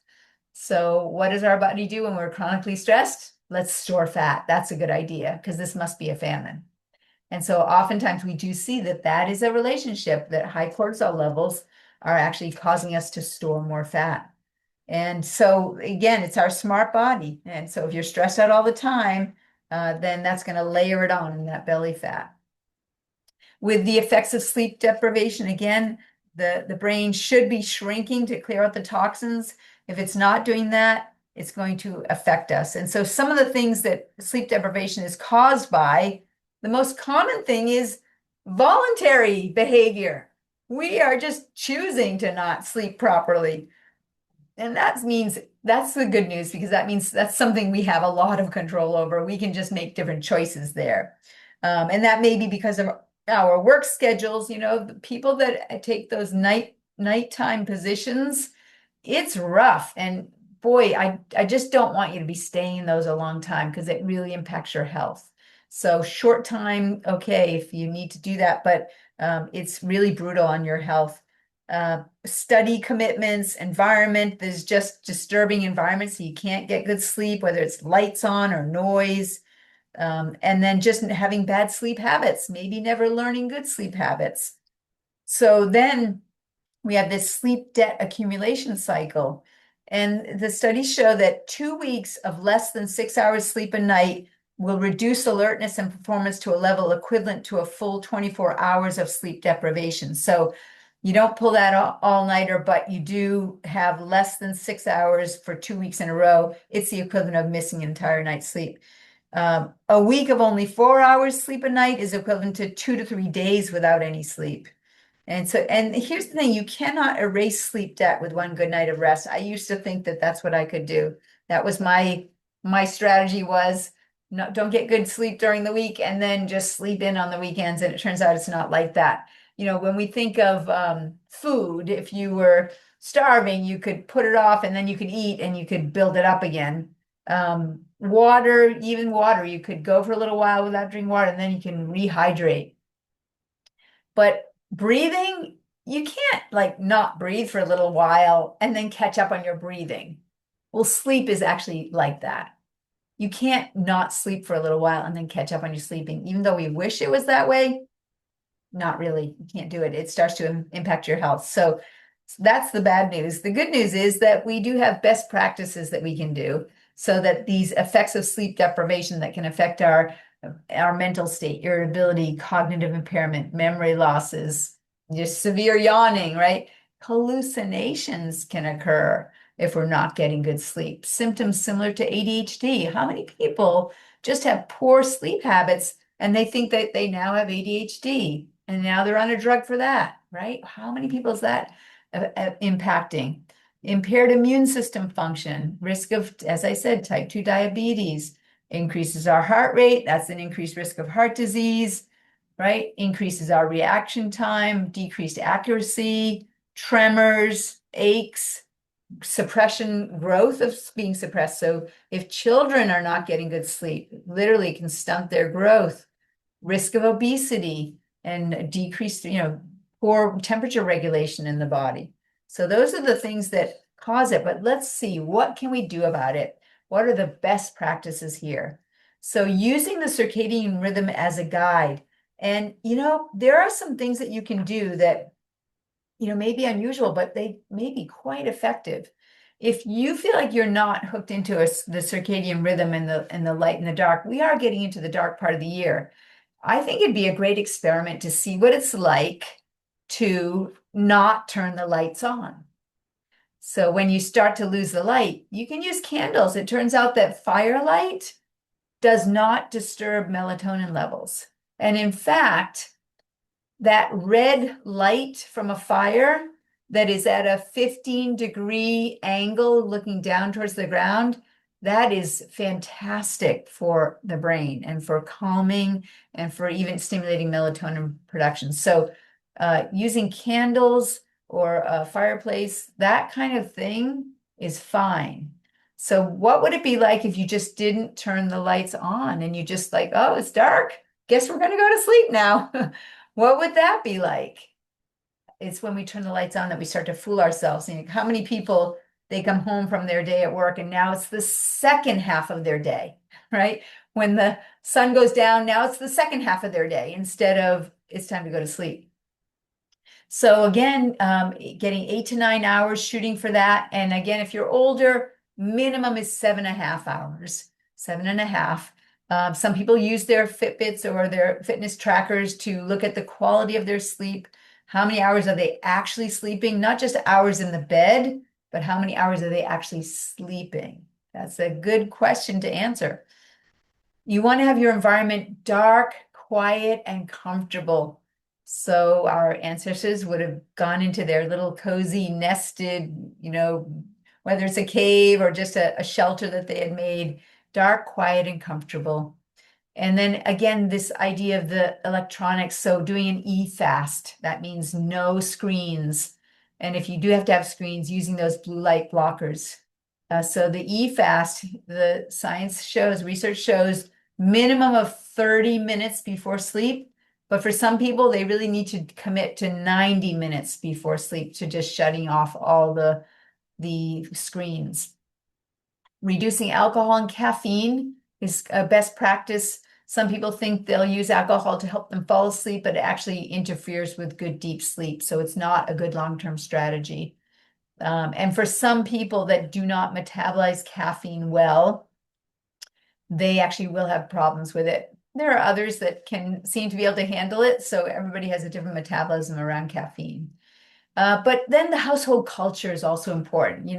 So what does our body do when we're chronically stressed? Let's store fat. That's a good idea because this must be a famine. And so oftentimes we do see that is a relationship, that high cortisol levels are actually causing us to store more fat. And so again, it's our smart body. And so if you're stressed out all the time, then that's going to layer it on in that belly fat. With the effects of sleep deprivation, again, the brain should be shrinking to clear out the toxins. If it's not doing that, it's going to affect us. And so some of the things that sleep deprivation is caused by, the most common thing is voluntary behavior. We are just choosing to not sleep properly. And that means that's the good news, because that means that's something we have a lot of control over. We can just make different choices there. And that may be because of our work schedules. The people that take those nighttime positions, it's rough. And boy, I just don't want you to be staying in those a long time because it really impacts your health. So short time, okay, if you need to do that, but it's really brutal on your health. Study commitments, environment, there's just disturbing environments, so you can't get good sleep, whether it's lights on or noise. And then just having bad sleep habits, maybe never learning good sleep habits. So then we have this sleep debt accumulation cycle. And the studies show that 2 weeks of less than 6 hours sleep a night will reduce alertness and performance to a level equivalent to a full 24 hours of sleep deprivation. So you don't pull that all-nighter, but you do have less than 6 hours for 2 weeks in a row. It's the equivalent of missing an entire night's sleep. A week of only 4 hours sleep a night is equivalent to 2 to 3 days without any sleep. And here's the thing, you cannot erase sleep debt with one good night of rest. I used to think that that's what I could do. That was my strategy was, no, don't get good sleep during the week and then just sleep in on the weekends. And it turns out it's not like that. When we think of food, if you were starving, you could put it off and then you could eat and you could build it up again. Water, even water, you could go for a little while without drinking water and then you can rehydrate. But breathing, you can't like not breathe for a little while and then catch up on your breathing. Well, sleep is actually like that. You can't not sleep for a little while and then catch up on your sleeping. Even though we wish it was that way, not really. You can't do it. It starts to impact your health. So that's the bad news. The good news is that we do have best practices that we can do so that these effects of sleep deprivation that can affect our mental state, irritability, cognitive impairment, memory losses, just severe yawning, right? Hallucinations can occur if we're not getting good sleep. Symptoms similar to ADHD. How many people just have poor sleep habits and they think that they now have ADHD and now they're on a drug for that, right? How many people is that impacting? Impaired immune system function, risk of, as I said, type 2 diabetes, increases our heart rate. That's an increased risk of heart disease, right? Increases our reaction time, decreased accuracy, tremors, aches, suppression, growth of being suppressed. So if children are not getting good sleep, literally can stunt their growth, risk of obesity and decreased, poor temperature regulation in the body. So those are the things that cause it. But let's see, what can we do about it? What are the best practices here? So using the circadian rhythm as a guide. And, there are some things that you can do that, may be unusual, but they may be quite effective. If you feel like you're not hooked into the circadian rhythm and the light and the dark, we are getting into the dark part of the year. I think it'd be a great experiment to see what it's like to not turn the lights on. So when you start to lose the light, you can use candles. It turns out that firelight does not disturb melatonin levels. And in fact, that red light from a fire that is at a 15-degree angle looking down towards the ground, that is fantastic for the brain and for calming and for even stimulating melatonin production. So using candles or a fireplace, that kind of thing is fine. So what would it be like if you just didn't turn the lights on and you just like, oh, it's dark. Guess we're going to go to sleep now. What would that be like? It's when we turn the lights on that we start to fool ourselves. How many people, they come home from their day at work and now it's the second half of their day, right? When the sun goes down, now it's the second half of their day instead of it's time to go to sleep. So again, getting 8 to 9 hours, shooting for that. And again, if you're older, minimum is 7.5 hours, 7.5. Some people use their Fitbits or their fitness trackers to look at the quality of their sleep. How many hours are they actually sleeping? Not just hours in the bed, but how many hours are they actually sleeping? That's a good question to answer. You want to have your environment dark, quiet, and comfortable. So our ancestors would have gone into their little cozy nested, whether it's a cave or just a shelter that they had made, dark, quiet, and comfortable. And then again, this idea of the electronics. So doing an e-fast, that means no screens. And if you do have to have screens, using those blue light blockers. So the e-fast, the science shows, research shows minimum of 30 minutes before sleep. But for some people, they really need to commit to 90 minutes before sleep to just shutting off all the screens. Reducing alcohol and caffeine is a best practice. Some people think they'll use alcohol to help them fall asleep, but it actually interferes with good deep sleep. So it's not a good long-term strategy. And for some people that do not metabolize caffeine well, they actually will have problems with it. There are others that can seem to be able to handle it, so everybody has a different metabolism around caffeine. But then the household culture is also important.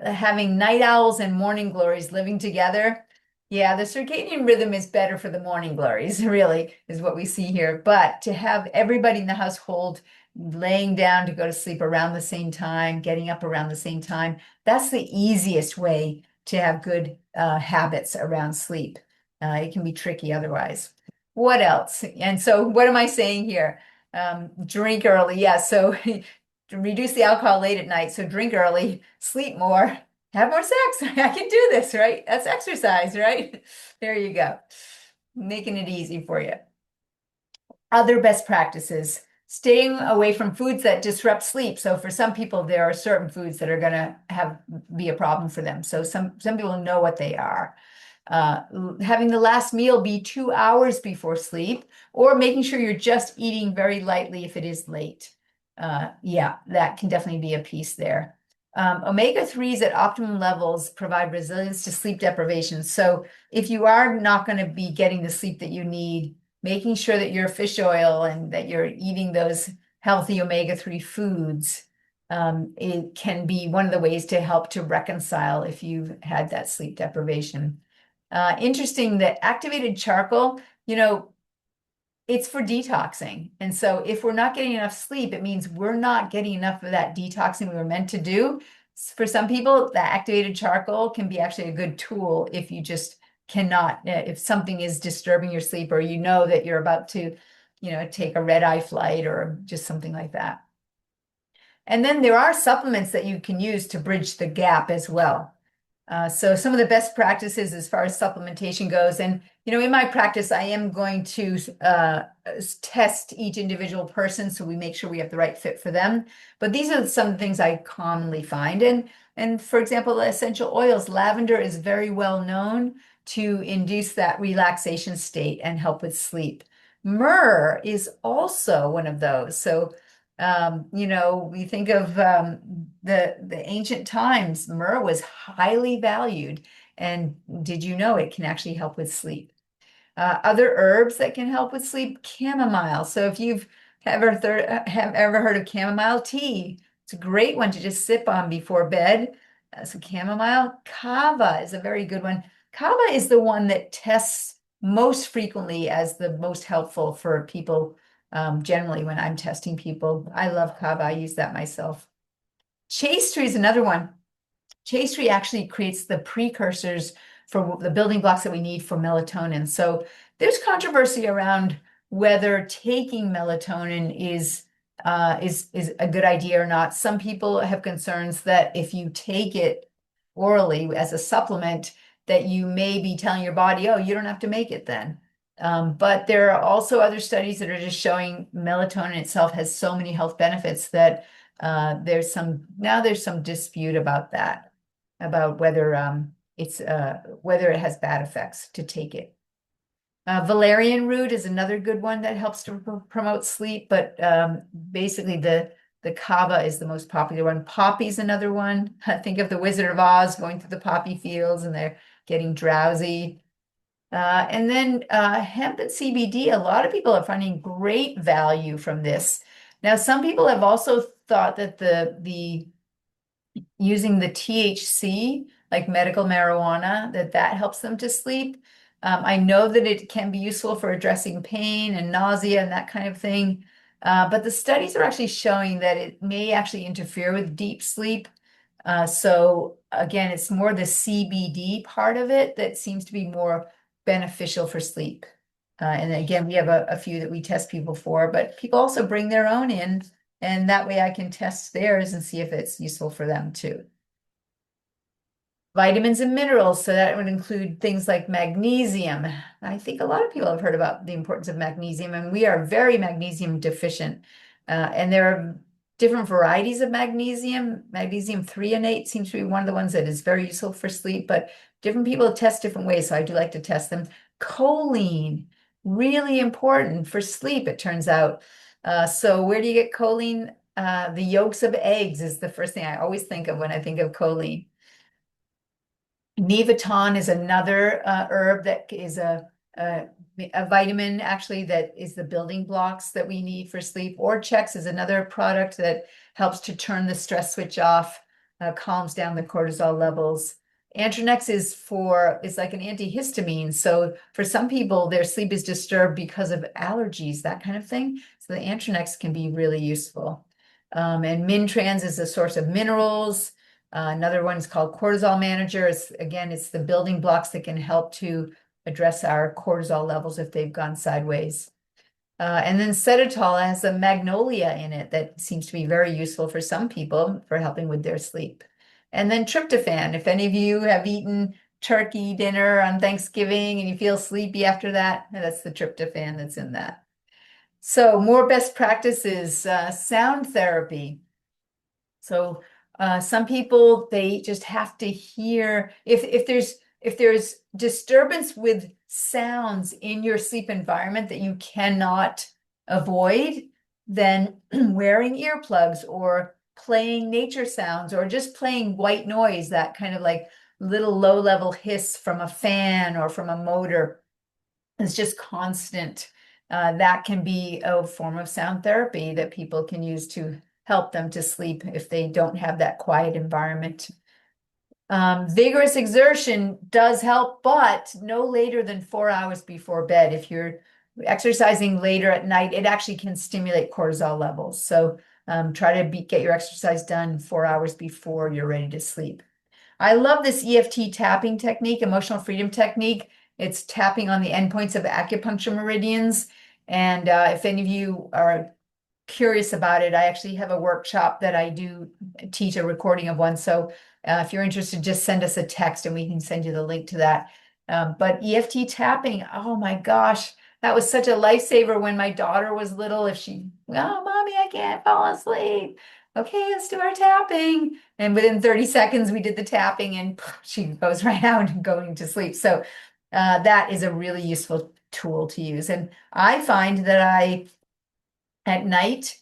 Having night owls and morning glories living together. Yeah, the circadian rhythm is better for the morning glories, really, is what we see here. But to have everybody in the household laying down to go to sleep around the same time, getting up around the same time, that's the easiest way to have good habits around sleep. It can be tricky otherwise. What else? And so, what am I saying here? Drink early. Yeah. So to reduce the alcohol late at night. So drink early, sleep more, have more sex. I can do this, right? That's exercise, right? There you go. Making it easy for you. Other best practices, staying away from foods that disrupt sleep. So for some people, there are certain foods that are going to be a problem for them. So some people know what they are. Having the last meal be 2 hours before sleep, or making sure you're just eating very lightly if it is late. Yeah, that can definitely be a piece there. Omega-3s at optimum levels provide resilience to sleep deprivation. So if you are not going to be getting the sleep that you need, making sure that your fish oil and that you're eating those healthy omega-3 foods, it can be one of the ways to help to reconcile if you've had that sleep deprivation. Interesting that activated charcoal, it's for detoxing. And so if we're not getting enough sleep, it means we're not getting enough of that detoxing we were meant to do. For some people, the activated charcoal can be actually a good tool if you just cannot, if something is disturbing your sleep, or you know that you're about to, take a red-eye flight or just something like that. And then there are supplements that you can use to bridge the gap as well. So some of the best practices as far as supplementation goes, and in my practice, I am going to test each individual person so we make sure we have the right fit for them. But these are some things I commonly find. And for example, essential oils, lavender is very well known to induce that relaxation state and help with sleep. Myrrh is also one of those. So we think of the ancient times, myrrh was highly valued. And did you know it can actually help with sleep? Other herbs that can help with sleep, chamomile. So if you've have ever heard of chamomile tea, it's a great one to just sip on before bed. So chamomile, kava is a very good one. Kava is the one that tests most frequently as the most helpful for people. Generally, when I'm testing people, I love kava. I use that myself. Chaste tree is another one. Chaste tree actually creates the precursors for the building blocks that we need for melatonin. So there's controversy around whether taking melatonin is a good idea or not. Some people have concerns that if you take it orally as a supplement, that you may be telling your body, oh, you don't have to make it then. But there are also other studies that are just showing melatonin itself has so many health benefits that there's some dispute about that, about whether whether it has bad effects to take it. Valerian root is another good one that helps to promote sleep, but basically the kava is the most popular one. Poppy is another one. Think of the Wizard of Oz going through the poppy fields and they're getting drowsy. And then hemp and CBD, a lot of people are finding great value from this. Now, some people have also thought that the using the THC, like medical marijuana, that helps them to sleep. I know that it can be useful for addressing pain and nausea and that kind of thing. But the studies are actually showing that it may actually interfere with deep sleep. So again, it's more the CBD part of it that seems to be more beneficial for sleep. And again, we have a few that we test people for, but people also bring their own in, and that way I can test theirs and see if it's useful for them too. Vitamins and minerals, so that would include things like magnesium. I think a lot of people have heard about the importance of magnesium, and we are very magnesium deficient. And there are different varieties of magnesium. Magnesium threonate seems to be one of the ones that is very useful for sleep, but different people test different ways, so I do like to test them. Choline, really important for sleep, it turns out. So where do you get choline? The yolks of eggs is the first thing I always think of when I think of choline. Nivaton is another herb that is a, a vitamin actually that is the building blocks that we need for sleep. Orchex is another product that helps to turn the stress switch off, calms down the cortisol levels. Antronex is like an antihistamine. So for some people, their sleep is disturbed because of allergies, that kind of thing. So the Antronex can be really useful. And Mintrans is a source of minerals. Another one is called Cortisol Manager. It's the building blocks that can help to address our cortisol levels if they've gone sideways. And then Setitol has a magnolia in it that seems to be very useful for some people for helping with their sleep. And then tryptophan, if any of you have eaten turkey dinner on Thanksgiving and you feel sleepy after that, that's the tryptophan that's in that. So more best practices, sound therapy. So some people, they just have to hear if there's disturbance with sounds in your sleep environment that you cannot avoid, then wearing earplugs or playing nature sounds or just playing white noise, that kind of like little low-level hiss from a fan or from a motor, is just constant. That can be a form of sound therapy that people can use to help them to sleep if they don't have that quiet environment. Vigorous exertion does help, but no later than 4 hours before bed. If you're exercising later at night, it actually can stimulate cortisol levels. So try to get your exercise done 4 hours before you're ready to sleep. I love this EFT tapping technique, emotional freedom technique. It's tapping on the endpoints of acupuncture meridians. And if any of you are curious about it, I actually have a workshop that I do teach, a recording of one. So if you're interested, just send us a text and we can send you the link to that. But EFT tapping, oh my gosh, that was such a lifesaver when my daughter was little. If she, oh, mommy, I can't fall asleep. Okay, let's do our tapping. And within 30 seconds, we did the tapping and she goes right out and going to sleep. So that is a really useful tool to use. And I find that at night,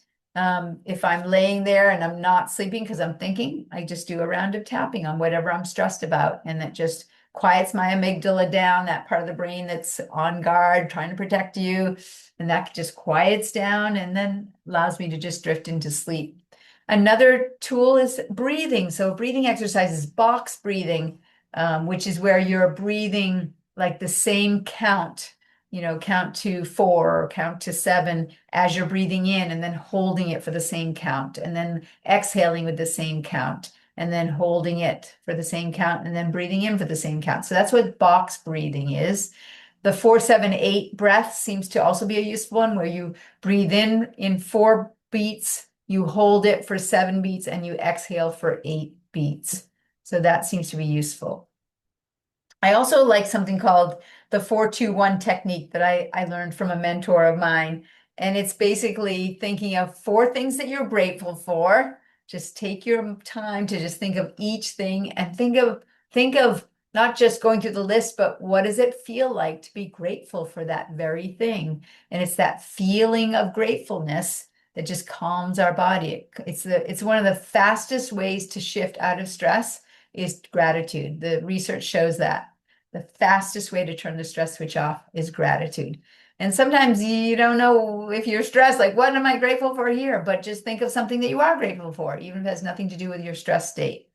if I'm laying there and I'm not sleeping because I'm thinking, I just do a round of tapping on whatever I'm stressed about. And that just quiets my amygdala down, that part of the brain that's on guard, trying to protect you. And that just quiets down and then allows me to just drift into sleep. Another tool is breathing. So breathing exercises, box breathing, which is where you're breathing like the same count, count to 4 or count to 7 as you're breathing in and then holding it for the same count and then exhaling with the same count and then holding it for the same count and then breathing in for the same count. So that's what box breathing is. The 4-7-8 breath seems to also be a useful one where you breathe in 4 beats, you hold it for 7 beats, and you exhale for 8 beats. So that seems to be useful. I also like something called the 4-2-1 technique that I learned from a mentor of mine. And it's basically thinking of 4 things that you're grateful for. Just take your time to just think of each thing and think of not just going through the list, but what does it feel like to be grateful for that very thing? And it's that feeling of gratefulness that just calms our body. It's one of the fastest ways to shift out of stress is gratitude. The research shows that. The fastest way to turn the stress switch off is gratitude. And sometimes you don't know if you're stressed, like, what am I grateful for here? But just think of something that you are grateful for, even if it has nothing to do with your stress state.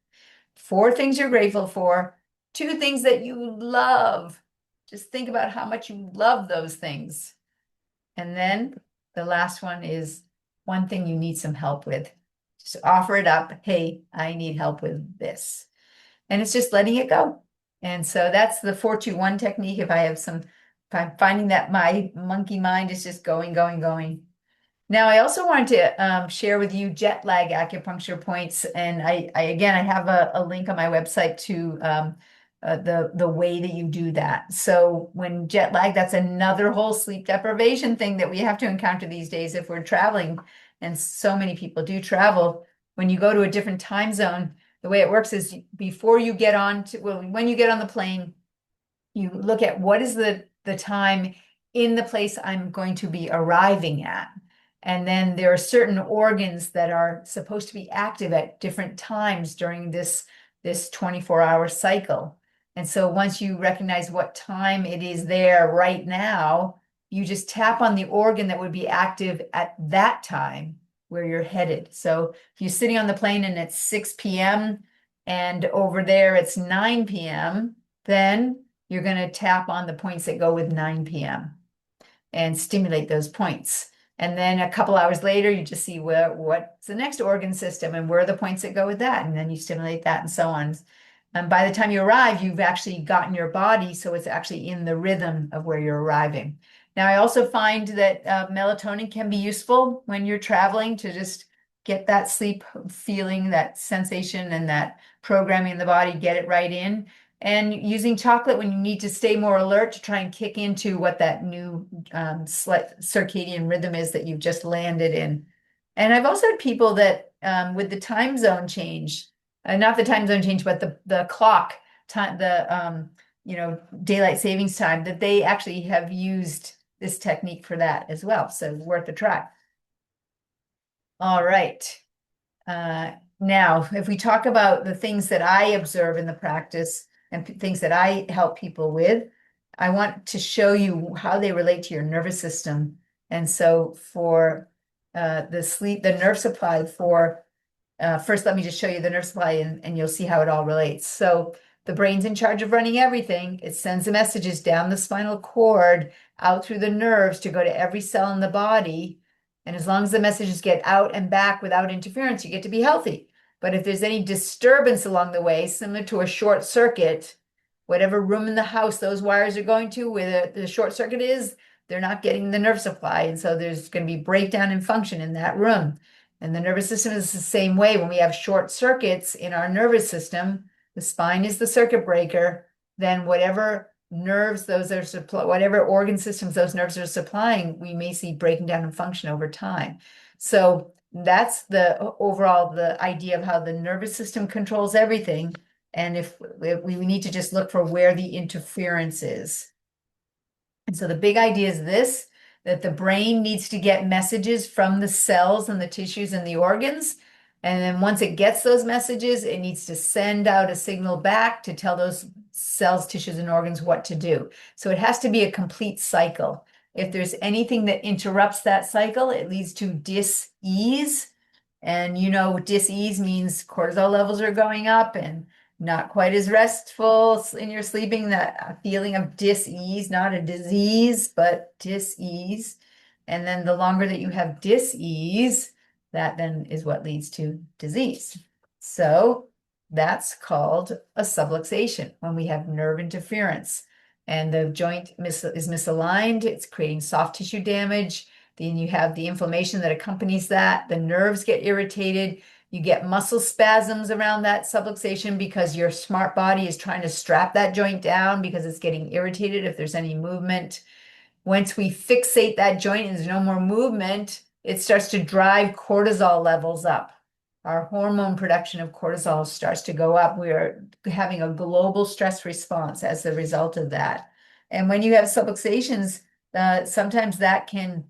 4 things you're grateful for, 2 things that you love. Just think about how much you love those things. And then the last one is 1 thing you need some help with. Just offer it up. Hey, I need help with this. And it's just letting it go. And so that's the 4-2-1 technique. If I'm finding that my monkey mind is just going. Now, I also wanted to share with you jet lag acupuncture points. And I have a link on my website to the way that you do that. So when jet lag, that's another whole sleep deprivation thing that we have to encounter these days if we're traveling. And so many people do travel. When you go to a different time zone, the way it works is when you get on the plane, you look at what is the time in the place I'm going to be arriving at. And then there are certain organs that are supposed to be active at different times during this 24-hour cycle. And so once you recognize what time it is there right now, you just tap on the organ that would be active at that time where you're headed. So if you're sitting on the plane and it's 6 p.m. and over there it's 9 p.m., then you're going to tap on the points that go with 9 p.m. and stimulate those points. And then a couple hours later, you just see what's the next organ system and where are the points that go with that. And then you stimulate that and so on. And by the time you arrive, you've actually gotten your body, so it's actually in the rhythm of where you're arriving. Now, I also find that melatonin can be useful when you're traveling to just get that sleep feeling, that sensation, and that programming in the body, get it right in. And using chocolate when you need to stay more alert to try and kick into what that new circadian rhythm is that you've just landed in. And I've also had people that with the time zone change, not the time zone change, but the clock time, daylight savings time, that they actually have used this technique for that as well. So worth a try. All right. Now, if we talk about the things that I observe in the practice and things that I help people with, I want to show you how they relate to your nervous system. And so for the nerve supply for first, let me just show you the nerve supply and you'll see how it all relates. So the brain's in charge of running everything. It sends the messages down the spinal cord, out through the nerves to go to every cell in the body. And as long as the messages get out and back without interference, you get to be healthy. But if there's any disturbance along the way, similar to a short circuit, whatever room in the house those wires are going to, where the short circuit is, they're not getting the nerve supply. And so there's going to be breakdown in function in that room. And the nervous system is the same way. When we have short circuits in our nervous system, the spine is the circuit breaker, then whatever nerves those are whatever organ systems those nerves are supplying, we may see breaking down in function over time. So that's the idea of how the nervous system controls everything. And if we need to just look for where the interference is. And so the big idea is this, that the brain needs to get messages from the cells and the tissues and the organs. And then once it gets those messages, it needs to send out a signal back to tell those cells, tissues, and organs what to do. So it has to be a complete cycle. If there's anything that interrupts that cycle, it leads to dis-ease. And dis-ease means cortisol levels are going up and not quite as restful in your sleeping, that feeling of dis-ease, not a disease, but dis-ease. And then the longer that you have dis-ease, that then is what leads to disease. So that's called a subluxation, when we have nerve interference and the joint is misaligned, it's creating soft tissue damage. Then you have the inflammation that accompanies that. The nerves get irritated. You get muscle spasms around that subluxation because your smart body is trying to strap that joint down because it's getting irritated if there's any movement. Once we fixate that joint and there's no more movement, it starts to drive cortisol levels up. Our hormone production of cortisol starts to go up. We are having a global stress response as a result of that. And when you have subluxations, sometimes that can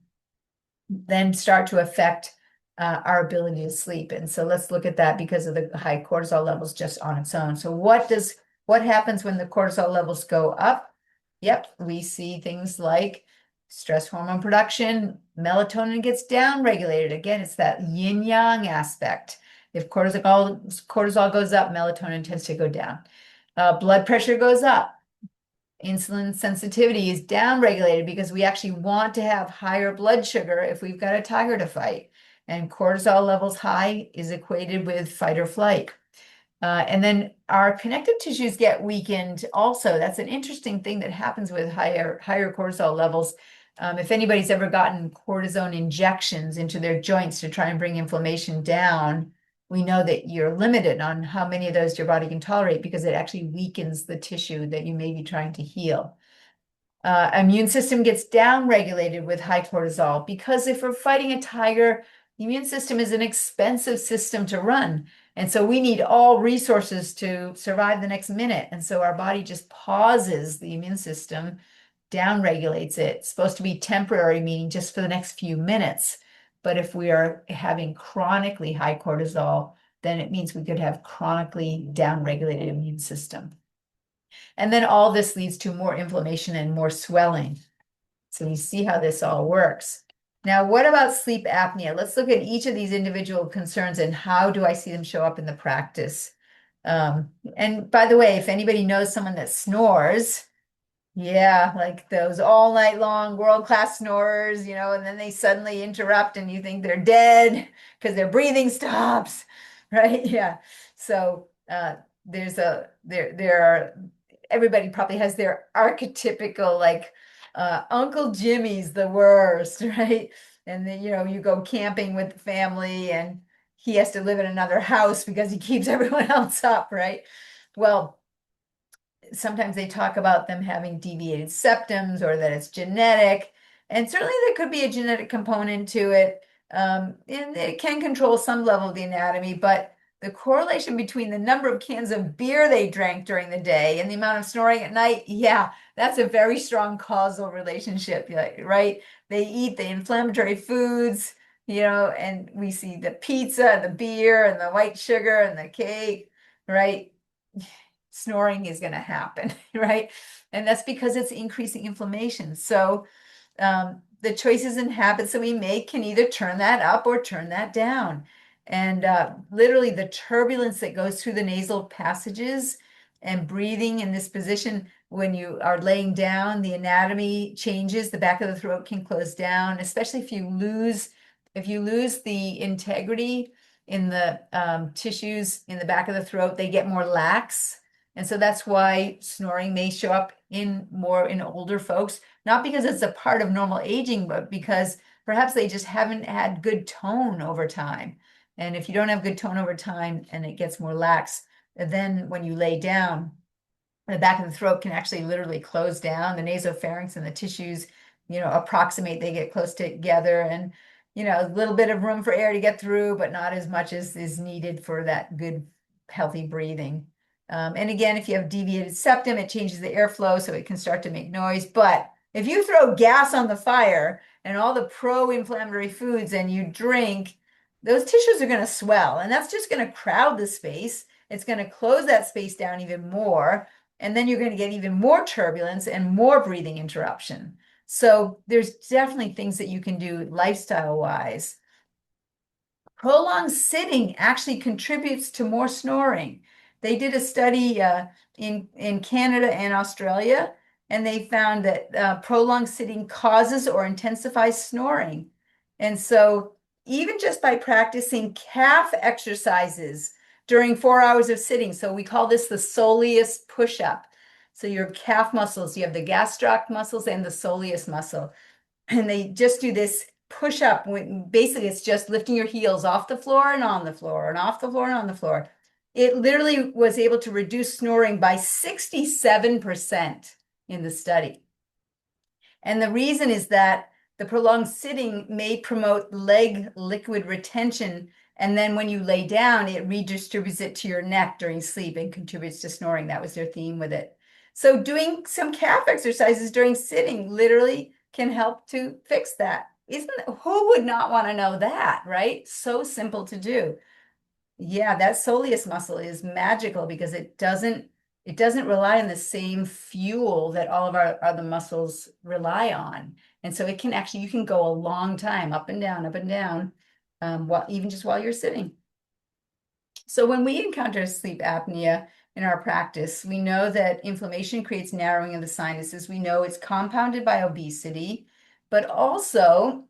then start to affect our ability to sleep. And so let's look at that because of the high cortisol levels just on its own. So what happens when the cortisol levels go up? Yep, we see things like stress hormone production, melatonin gets downregulated. Again, it's that yin-yang aspect. If cortisol goes up, melatonin tends to go down. Blood pressure goes up. Insulin sensitivity is downregulated because we actually want to have higher blood sugar if we've got a tiger to fight. And cortisol levels high is equated with fight or flight. And then our connective tissues get weakened also. That's an interesting thing that happens with higher cortisol levels. If anybody's ever gotten cortisone injections into their joints to try and bring inflammation down, we know that you're limited on how many of those your body can tolerate because it actually weakens the tissue that you may be trying to heal. Immune system gets downregulated with high cortisol because if we're fighting a tiger, the immune system is an expensive system to run. And so we need all resources to survive the next minute. And so our body just pauses the immune system, downregulates it. It's supposed to be temporary, meaning just for the next few minutes. But if we are having chronically high cortisol, then it means we could have chronically downregulated immune system. And then all this leads to more inflammation and more swelling. So you see how this all works. Now, what about sleep apnea? Let's look at each of these individual concerns and how do I see them show up in the practice. And by the way, if anybody knows someone that snores, yeah, like those all night long world-class snorers, and then they suddenly interrupt and you think they're dead because their breathing stops, right? Yeah. So there are everybody probably has their archetypical like Uncle Jimmy's the worst, right? And then you go camping with the family and he has to live in another house because he keeps everyone else up, right? Well, sometimes they talk about them having deviated septums or that it's genetic. And certainly there could be a genetic component to it. And it can control some level of the anatomy, but the correlation between the number of cans of beer they drank during the day and the amount of snoring at night, yeah, that's a very strong causal relationship, right? They eat the inflammatory foods, and we see the pizza and the beer and the white sugar and the cake, right? Snoring is going to happen, right? And that's because it's increasing inflammation. So the choices and habits that we make can either turn that up or turn that down. And literally the turbulence that goes through the nasal passages and breathing in this position, when you are laying down, the anatomy changes, the back of the throat can close down, especially if you lose the integrity in the tissues in the back of the throat, they get more lax. And so that's why snoring may show up more in older folks, not because it's a part of normal aging, but because perhaps they just haven't had good tone over time. And if you don't have good tone over time and it gets more lax, then when you lay down, the back of the throat can actually literally close down. The nasopharynx and the tissues, approximate, they get close together and, a little bit of room for air to get through, but not as much as is needed for that good, healthy breathing. And again, if you have deviated septum, it changes the airflow so it can start to make noise. But if you throw gas on the fire and all the pro-inflammatory foods and you drink, those tissues are going to swell and that's just going to crowd the space. It's going to close that space down even more. And then you're going to get even more turbulence and more breathing interruption. So there's definitely things that you can do lifestyle-wise. Prolonged sitting actually contributes to more snoring. They did a study in Canada and Australia, and they found that prolonged sitting causes or intensifies snoring. And so even just by practicing calf exercises during 4 hours of sitting, so we call this the soleus push-up. So your calf muscles, you have the gastroc muscles and the soleus muscle. And they just do this push up. Basically, it's just lifting your heels off the floor and on the floor and off the floor and on the floor. It literally was able to reduce snoring by 67% in the study. And the reason is that the prolonged sitting may promote leg liquid retention. And then when you lay down, it redistributes it to your neck during sleep and contributes to snoring. That was their theme with it. So doing some calf exercises during sitting literally can help to fix that. Who would not want to know that, right? So simple to do. Yeah, that soleus muscle is magical because it doesn't rely on the same fuel that all of our other muscles rely on. And so it can actually, you can go a long time up and down, even just while you're sitting. So when we encounter sleep apnea in our practice, we know that inflammation creates narrowing of the sinuses. We know it's compounded by obesity, but also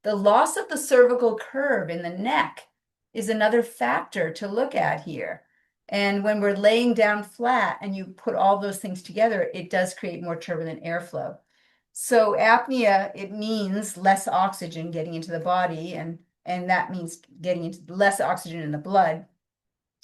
the loss of the cervical curve in the neck is another factor to look at here. And when we're laying down flat and you put all those things together, it does create more turbulent airflow. So apnea, it means less oxygen getting into the body, and that means getting into less oxygen in the blood.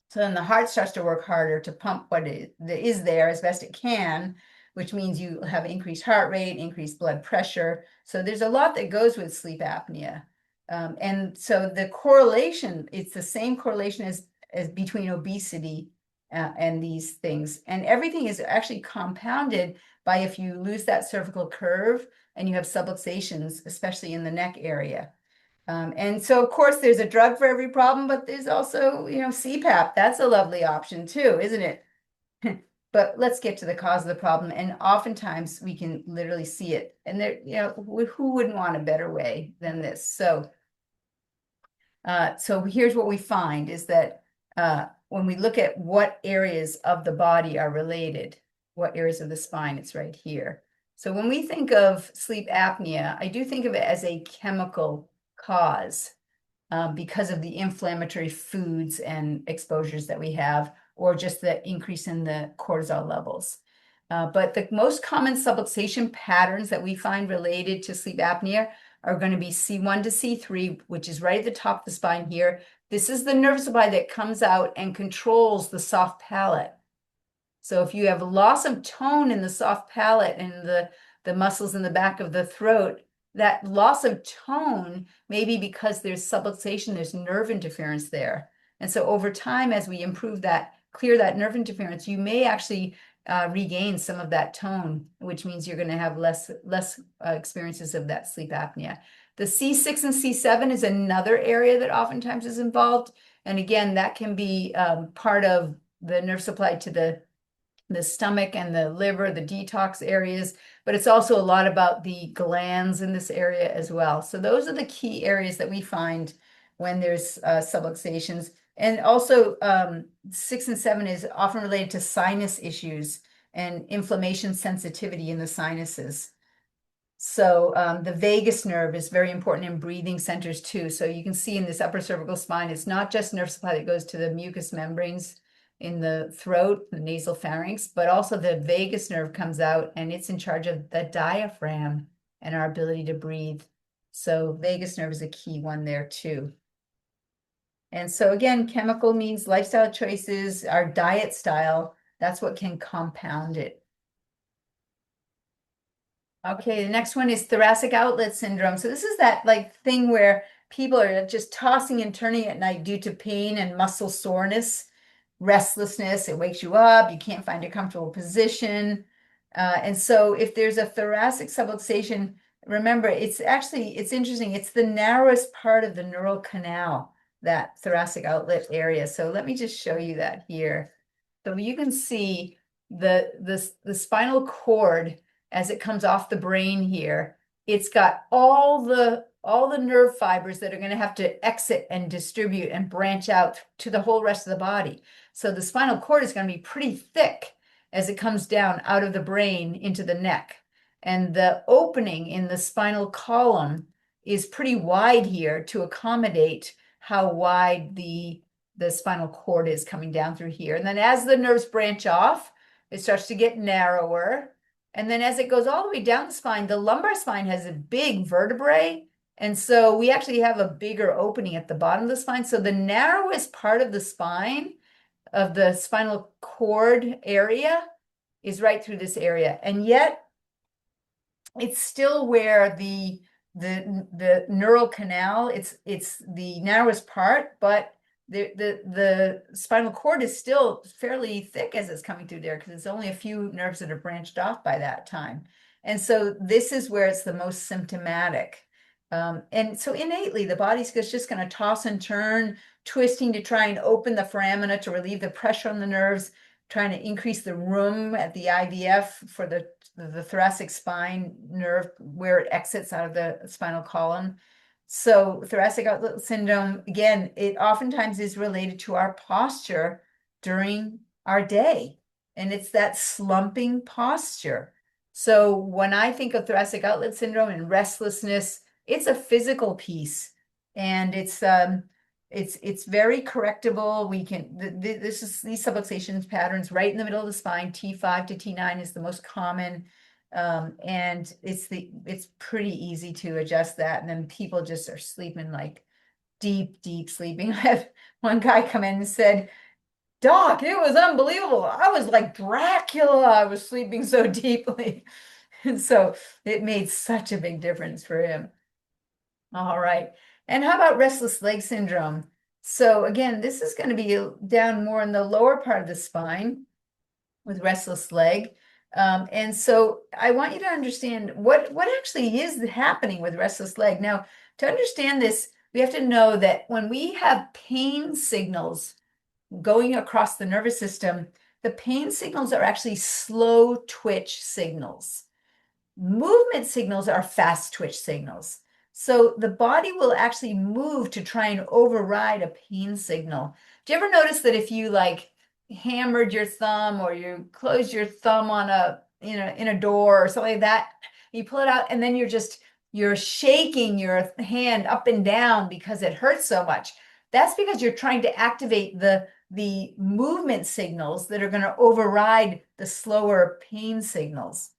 So then the heart starts to work harder to pump what is there as best it can, which means you have increased heart rate, increased blood pressure. So there's a lot that goes with sleep apnea. And so the correlation, it's the same correlation as between obesity and these things. And everything is actually compounded by if you lose that cervical curve and you have subluxations, especially in the neck area. And so, of course, there's a drug for every problem, but there's also, CPAP. That's a lovely option too, isn't it? But let's get to the cause of the problem. And oftentimes we can literally see it. And there, who wouldn't want a better way than this? So here's what we find is that when we look at what areas of the body are related, what areas of the spine, it's right here. So when we think of sleep apnea, I do think of it as a chemical cause because of the inflammatory foods and exposures that we have, or just the increase in the cortisol levels. But the most common subluxation patterns that we find related to sleep apnea are going to be C1 to C3, which is right at the top of the spine here. This is the nerve supply that comes out and controls the soft palate. So if you have a loss of tone in the soft palate and the muscles in the back of the throat, that loss of tone may be because there's subluxation, there's nerve interference there. And so over time, as we improve that, clear that nerve interference, you may actually regain some of that tone, which means you're going to have less experiences of that sleep apnea. The C6 and C7 is another area that oftentimes is involved. And again, that can be part of the nerve supply to the stomach and the liver, the detox areas, but it's also a lot about the glands in this area as well. So those are the key areas that we find when there's subluxations. And also 6 and 7 is often related to sinus issues and inflammation sensitivity in the sinuses. So the vagus nerve is very important in breathing centers too. So you can see in this upper cervical spine, it's not just nerve supply that goes to the mucous membranes in the throat, the nasal pharynx, but also the vagus nerve comes out and it's in charge of the diaphragm and our ability to breathe. So vagus nerve is a key one there too. And so again, chemical means lifestyle choices, our diet style, that's what can compound it. Okay, the next one is thoracic outlet syndrome. So this is that like thing where people are just tossing and turning at night due to pain and muscle soreness, restlessness. It wakes you up. You can't find a comfortable position. And so if there's a thoracic subluxation, remember, it's interesting. It's the narrowest part of the neural canal, that thoracic outlet area. So let me just show you that here. So you can see the spinal cord as it comes off the brain here. It's got all the nerve fibers that are going to have to exit and distribute and branch out to the whole rest of the body. So the spinal cord is going to be pretty thick as it comes down out of the brain into the neck. And the opening in the spinal column is pretty wide here to accommodate how wide the spinal cord is coming down through here. And then as the nerves branch off, it starts to get narrower. And then as it goes all the way down the spine, the lumbar spine has a big vertebrae. And so we actually have a bigger opening at the bottom of the spine. So the narrowest part of the spine, of the spinal cord area, is right through this area. And yet it's still where the neural canal, it's the narrowest part, but the spinal cord is still fairly thick as it's coming through there because it's only a few nerves that are branched off by that time. And so this is where it's the most symptomatic. And so innately, the body's just going to toss and turn, twisting to try and open the foramina to relieve the pressure on the nerves, trying to increase the room at the IVF for the thoracic spine nerve where it exits out of the spinal column. So thoracic outlet syndrome, again, it oftentimes is related to our posture during our day. And it's that slumping posture. So when I think of thoracic outlet syndrome and restlessness, it's a physical piece. And it's very correctable. We can, these subluxation patterns right in the middle of the spine, T5 to T9 is the most common. And it's pretty easy to adjust that. And then people just are sleeping like deep sleeping. I had one guy come in and said, "Doc, it was unbelievable. I was like Dracula. I was sleeping so deeply." And so it made such a big difference for him. All right. And how about restless leg syndrome? So again, this is going to be down more in the lower part of the spine with restless leg. And so I want you to understand what actually is happening with restless leg. Now, to understand this, we have to know that when we have pain signals going across the nervous system, the pain signals are actually slow twitch signals. Movement signals are fast twitch signals. So the body will actually move to try and override a pain signal. Do you ever notice that if you like hammered your thumb or you closed your thumb on a, in a door or something like that, you pull it out and then you're shaking your hand up and down because it hurts so much. That's because you're trying to activate the movement signals that are going to override the slower pain signals.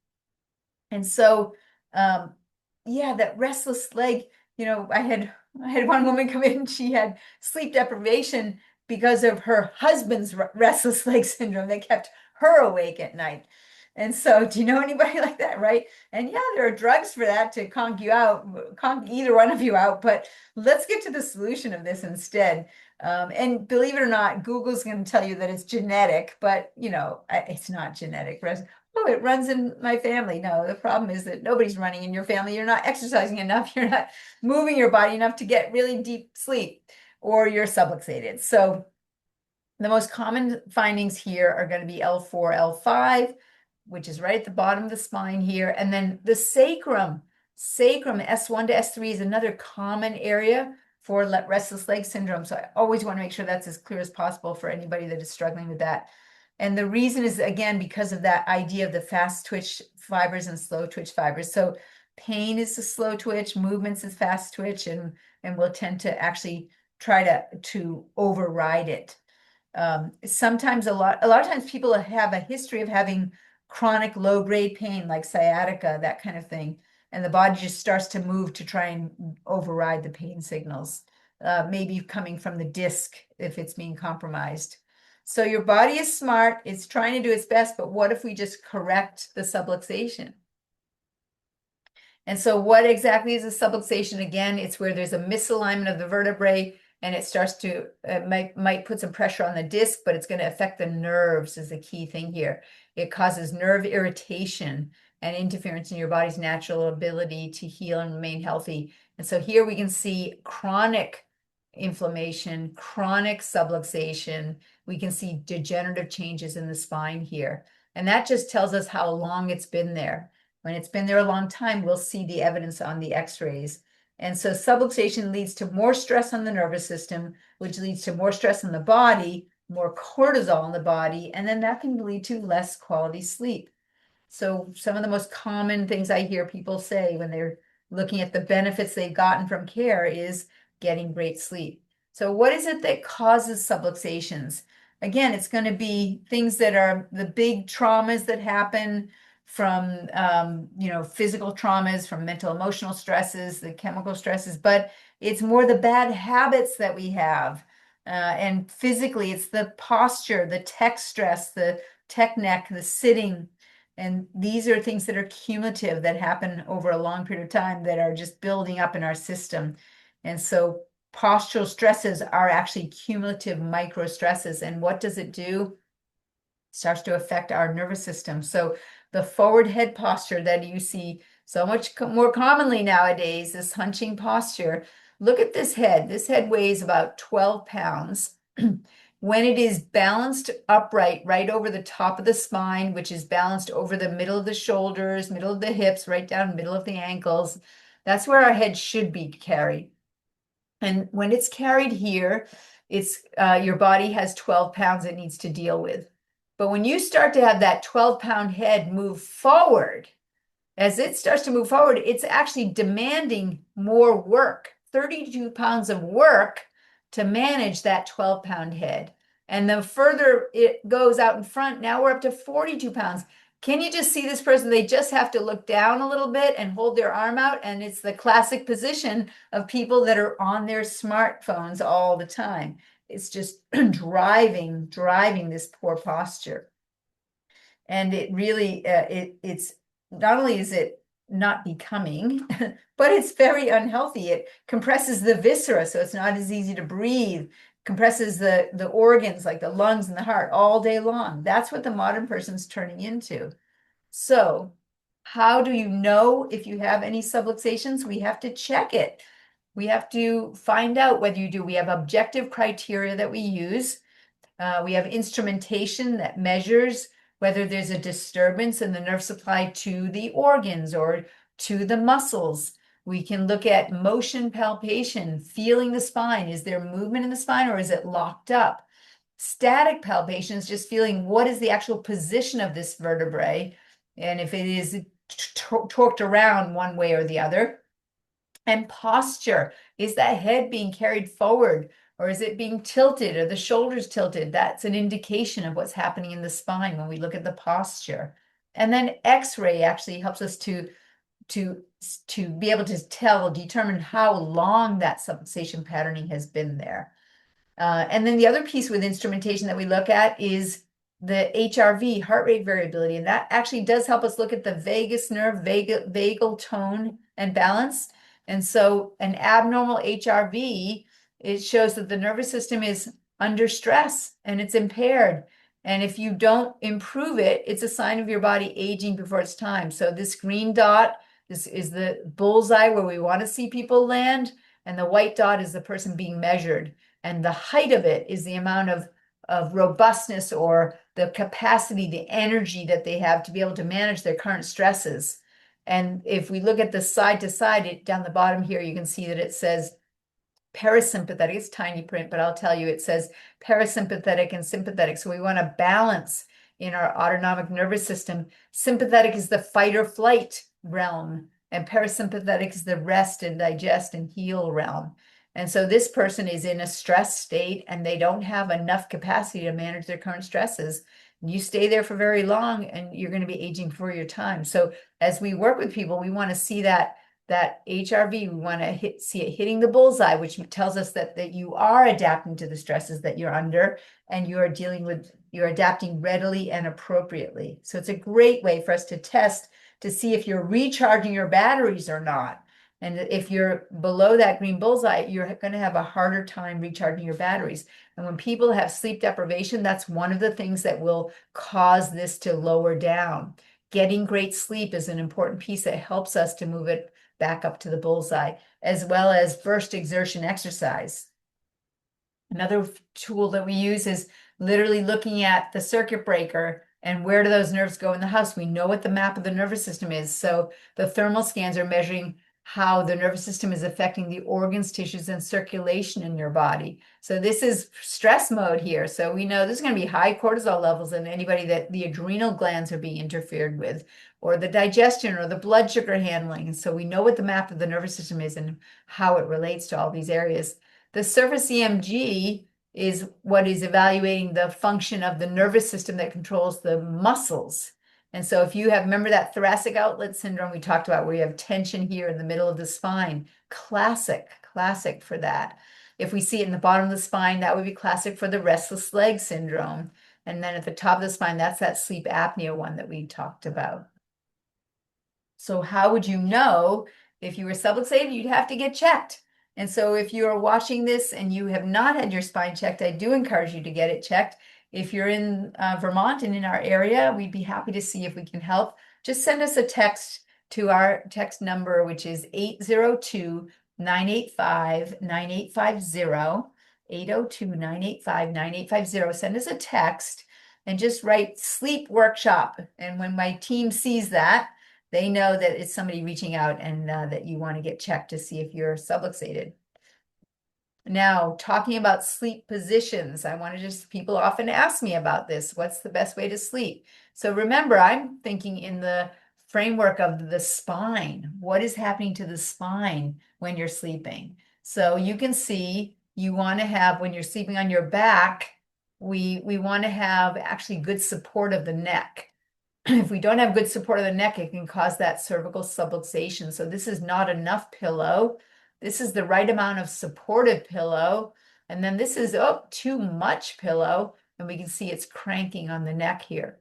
And so, yeah, that restless leg, I had one woman come in, she had sleep deprivation because of her husband's restless leg syndrome that kept her awake at night. And so, do you know anybody like that, right? And yeah, there are drugs for that to conk either one of you out, but let's get to the solution of this instead. And believe it or not, Google's going to tell you that it's genetic, but it's not genetic. Oh, it runs in my family. No, the problem is that nobody's running in your family. You're not exercising enough. You're not moving your body enough to get really deep sleep, or you're subluxated. So the most common findings here are going to be L4, L5, which is right at the bottom of the spine here. And then the sacrum, S1 to S3 is another common area for restless leg syndrome. So I always want to make sure that's as clear as possible for anybody that is struggling with that. And the reason is, again, because of that idea of the fast twitch fibers and slow twitch fibers. So pain is the slow twitch, movements is fast twitch, and we'll tend to actually try to override it. Sometimes a lot of times people have a history of having chronic low-grade pain like sciatica, that kind of thing. And the body just starts to move to try and override the pain signals, maybe coming from the disc if it's being compromised. So your body is smart, it's trying to do its best, but what if we just correct the subluxation? And so what exactly is a subluxation? Again, it's where there's a misalignment of the vertebrae and it starts to, might put some pressure on the disc, but it's going to affect the nerves is the key thing here. It causes nerve irritation and interference in your body's natural ability to heal and remain healthy. And so here we can see chronic inflammation, chronic subluxation. We can see degenerative changes in the spine here. And that just tells us how long it's been there. When it's been there a long time, we'll see the evidence on the x-rays. And so subluxation leads to more stress on the nervous system, which leads to more stress in the body, more cortisol in the body, and then that can lead to less quality sleep. So some of the most common things I hear people say when they're looking at the benefits they've gotten from care is getting great sleep. So what is it that causes subluxations? Again, it's going to be things that are the big traumas that happen from physical traumas, from mental emotional stresses, the chemical stresses, but it's more the bad habits that we have. And physically, it's the posture, the tech stress, the tech neck, the sitting. And these are things that are cumulative that happen over a long period of time that are just building up in our system. And so postural stresses are actually cumulative micro stresses. And what does it do? It starts to affect our nervous system. So the forward head posture that you see so much more commonly nowadays, this hunching posture. Look at this head. This head weighs about 12 pounds. When it is balanced upright, right over the top of the spine, which is balanced over the middle of the shoulders, middle of the hips, right down middle of the ankles, that's where our head should be carried. And when it's carried here, it's your body has 12 pounds it needs to deal with. But when you start to have that 12-pound head move forward, as it starts to move forward, it's actually demanding more work, 32 pounds of work to manage that 12-pound head. And the further it goes out in front, now we're up to 42 pounds. Can you just see this person? They just have to look down a little bit and hold their arm out. And it's the classic position of people that are on their smartphones all the time. It's just driving this poor posture. And it really, it's not only is it not becoming, but it's very unhealthy. It compresses the viscera, so it's not as easy to breathe, compresses the organs like the lungs and the heart all day long. That's what the modern person's turning into. So how do you know if you have any subluxations? We have to check it. We have to find out whether you do. We have objective criteria that we use. We have instrumentation that measures whether there's a disturbance in the nerve supply to the organs or to the muscles. We can look at motion palpation, feeling the spine. Is there movement in the spine or is it locked up? Static palpation is just feeling what is the actual position of this vertebrae, and if it is torqued around one way or the other. And posture, is that head being carried forward or is it being tilted or the shoulders tilted? That's an indication of what's happening in the spine when we look at the posture. And then X-ray actually helps us to be able to determine how long that subluxation patterning has been there. And then the other piece with instrumentation that we look at is the HRV, heart rate variability. And that actually does help us look at the vagus nerve, vagal tone and balance. And so an abnormal HRV, it shows that the nervous system is under stress and it's impaired. And if you don't improve it, it's a sign of your body aging before its time. So this green dot, this is the bullseye where we want to see people land. And the white dot is the person being measured. And the height of it is the amount of robustness or the capacity, the energy that they have to be able to manage their current stresses. And if we look at the side to side, down the bottom here, you can see that it says parasympathetic. It's tiny print, but I'll tell you, it says parasympathetic and sympathetic. So we want to balance in our autonomic nervous system. Sympathetic is the fight or flight realm, and parasympathetic is the rest and digest and heal realm. And so this person is in a stress state and they don't have enough capacity to manage their current stresses. You stay there for very long and you're going to be aging before your time. So as we work with people, we want to see that HRV, we want to see it hitting the bullseye, which tells us that you are adapting to the stresses that you're under and you're adapting readily and appropriately. So it's a great way for us to test to see if you're recharging your batteries or not. And if you're below that green bullseye, you're going to have a harder time recharging your batteries. And when people have sleep deprivation, that's one of the things that will cause this to lower down. Getting great sleep is an important piece that helps us to move it back up to the bullseye, as well as burst exertion exercise. Another tool that we use is literally looking at the circuit breaker and where do those nerves go in the house. We know what the map of the nervous system is. So the thermal scans are measuring how the nervous system is affecting the organs, tissues, and circulation in your body. So this is stress mode here. So we know there's going to be high cortisol levels in anybody that the adrenal glands are being interfered with, or the digestion or the blood sugar handling. And so we know what the map of the nervous system is and how it relates to all these areas. The surface EMG is what is evaluating the function of the nervous system that controls the muscles. And so if you remember that thoracic outlet syndrome we talked about, where you have tension here in the middle of the spine, classic for that. If we see it in the bottom of the spine, that would be classic for the restless leg syndrome. And then at the top of the spine, that's that sleep apnea one that we talked about. So how would you know if you were subluxated? You'd have to get checked. And so if you are watching this and you have not had your spine checked, I do encourage you to get it checked. If you're in Vermont and in our area, we'd be happy to see if we can help. Just send us a text to our text number, which is 802-985-9850, 802-985-9850. Send us a text and just write sleep workshop. And when my team sees that, they know that it's somebody reaching out and that you want to get checked to see if you're subluxated. Now, talking about sleep positions, people often ask me about this. What's the best way to sleep? So remember, I'm thinking in the framework of the spine. What is happening to the spine when you're sleeping? So you can see you want to have, when you're sleeping on your back, we want to have actually good support of the neck. If we don't have good support of the neck, it can cause that cervical subluxation. So this is not enough pillow. This is the right amount of supportive pillow. And then this is, too much pillow. And we can see it's cranking on the neck here.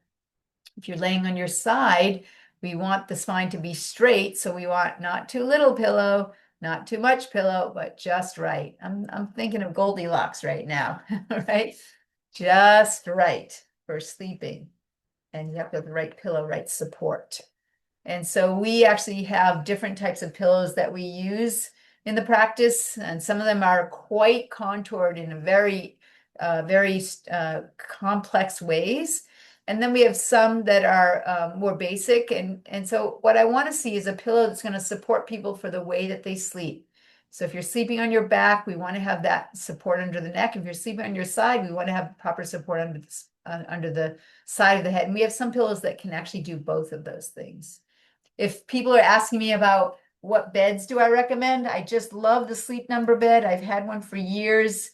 If you're laying on your side, we want the spine to be straight. So we want not too little pillow, not too much pillow, but just right. I'm thinking of Goldilocks right now, right? Just right for sleeping. And you have to have the right pillow, right support. And so we actually have different types of pillows that we use in the practice, and some of them are quite contoured in a very very complex ways. And then we have some that are more basic. And so what I want to see is a pillow that's going to support people for the way that they sleep. So if you're sleeping on your back, we want to have that support under the neck. If you're sleeping on your side, we want to have proper support under the side of the head. And we have some pillows that can actually do both of those things. If people are asking me about what beds do I recommend, I just love the Sleep Number bed. I've had one for years.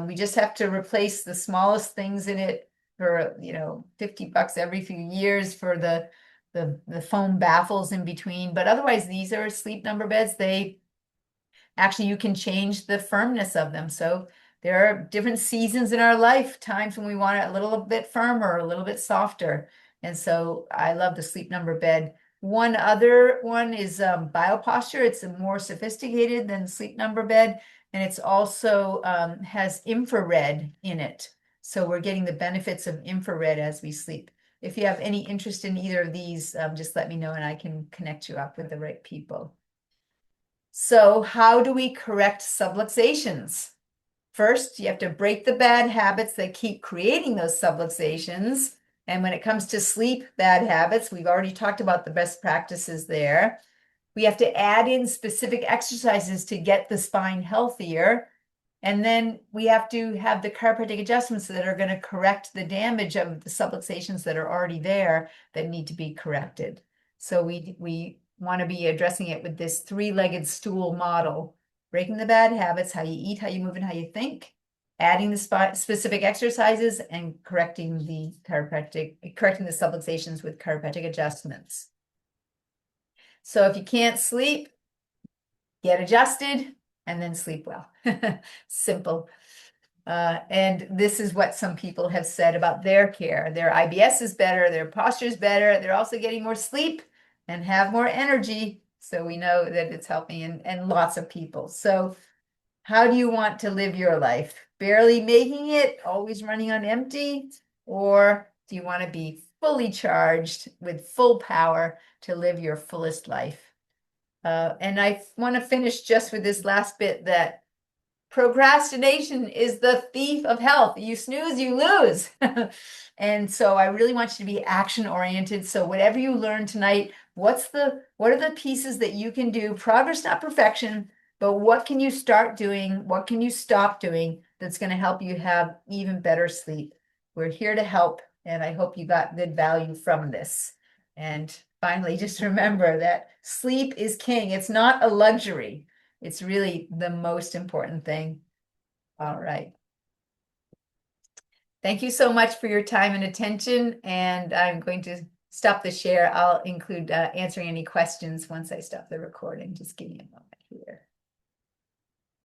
We just have to replace the smallest things in it for, $50 every few years for the foam baffles in between. But otherwise, these are Sleep Number beds. Actually, you can change the firmness of them. So there are different seasons in our life, times when we want it a little bit firmer, a little bit softer. And so I love the Sleep Number bed. One other one is BioPosture. It's more sophisticated than Sleep Number bed, and it's also has infrared in it. So we're getting the benefits of infrared as we sleep. If you have any interest in either of these, just let me know and I can connect you up with the right people. So how do we correct subluxations? First, you have to break the bad habits that keep creating those subluxations. And when it comes to sleep bad habits, we've already talked about the best practices there. We have to add in specific exercises to get the spine healthier. And then we have to have the chiropractic adjustments that are going to correct the damage of the subluxations that are already there that need to be corrected. So we want to be addressing it with this three-legged stool model: breaking the bad habits, how you eat, how you move, and how you think, adding the specific exercises, and correcting the subluxations with chiropractic adjustments. So if you can't sleep, get adjusted and then sleep well. Simple. And this is what some people have said about their care. Their IBS is better, their posture is better, they're also getting more sleep and have more energy. So we know that it's helping and lots of people. So how do you want to live your life? Barely making it, always running on empty? Or do you want to be fully charged with full power to live your fullest life? And I want to finish just with this last bit, that procrastination is the thief of health. You snooze, you lose. And so I really want you to be action oriented. So whatever you learn tonight, what are the pieces that you can do? Progress, not perfection, but what can you start doing? What can you stop doing that's going to help you have even better sleep? We're here to help, and I hope you got good value from this. And finally, just remember that sleep is king. It's not a luxury. It's really the most important thing. All right. Thank you so much for your time and attention. And I'm going to stop the share. I'll include answering any questions once I stop the recording. Just give me a moment here.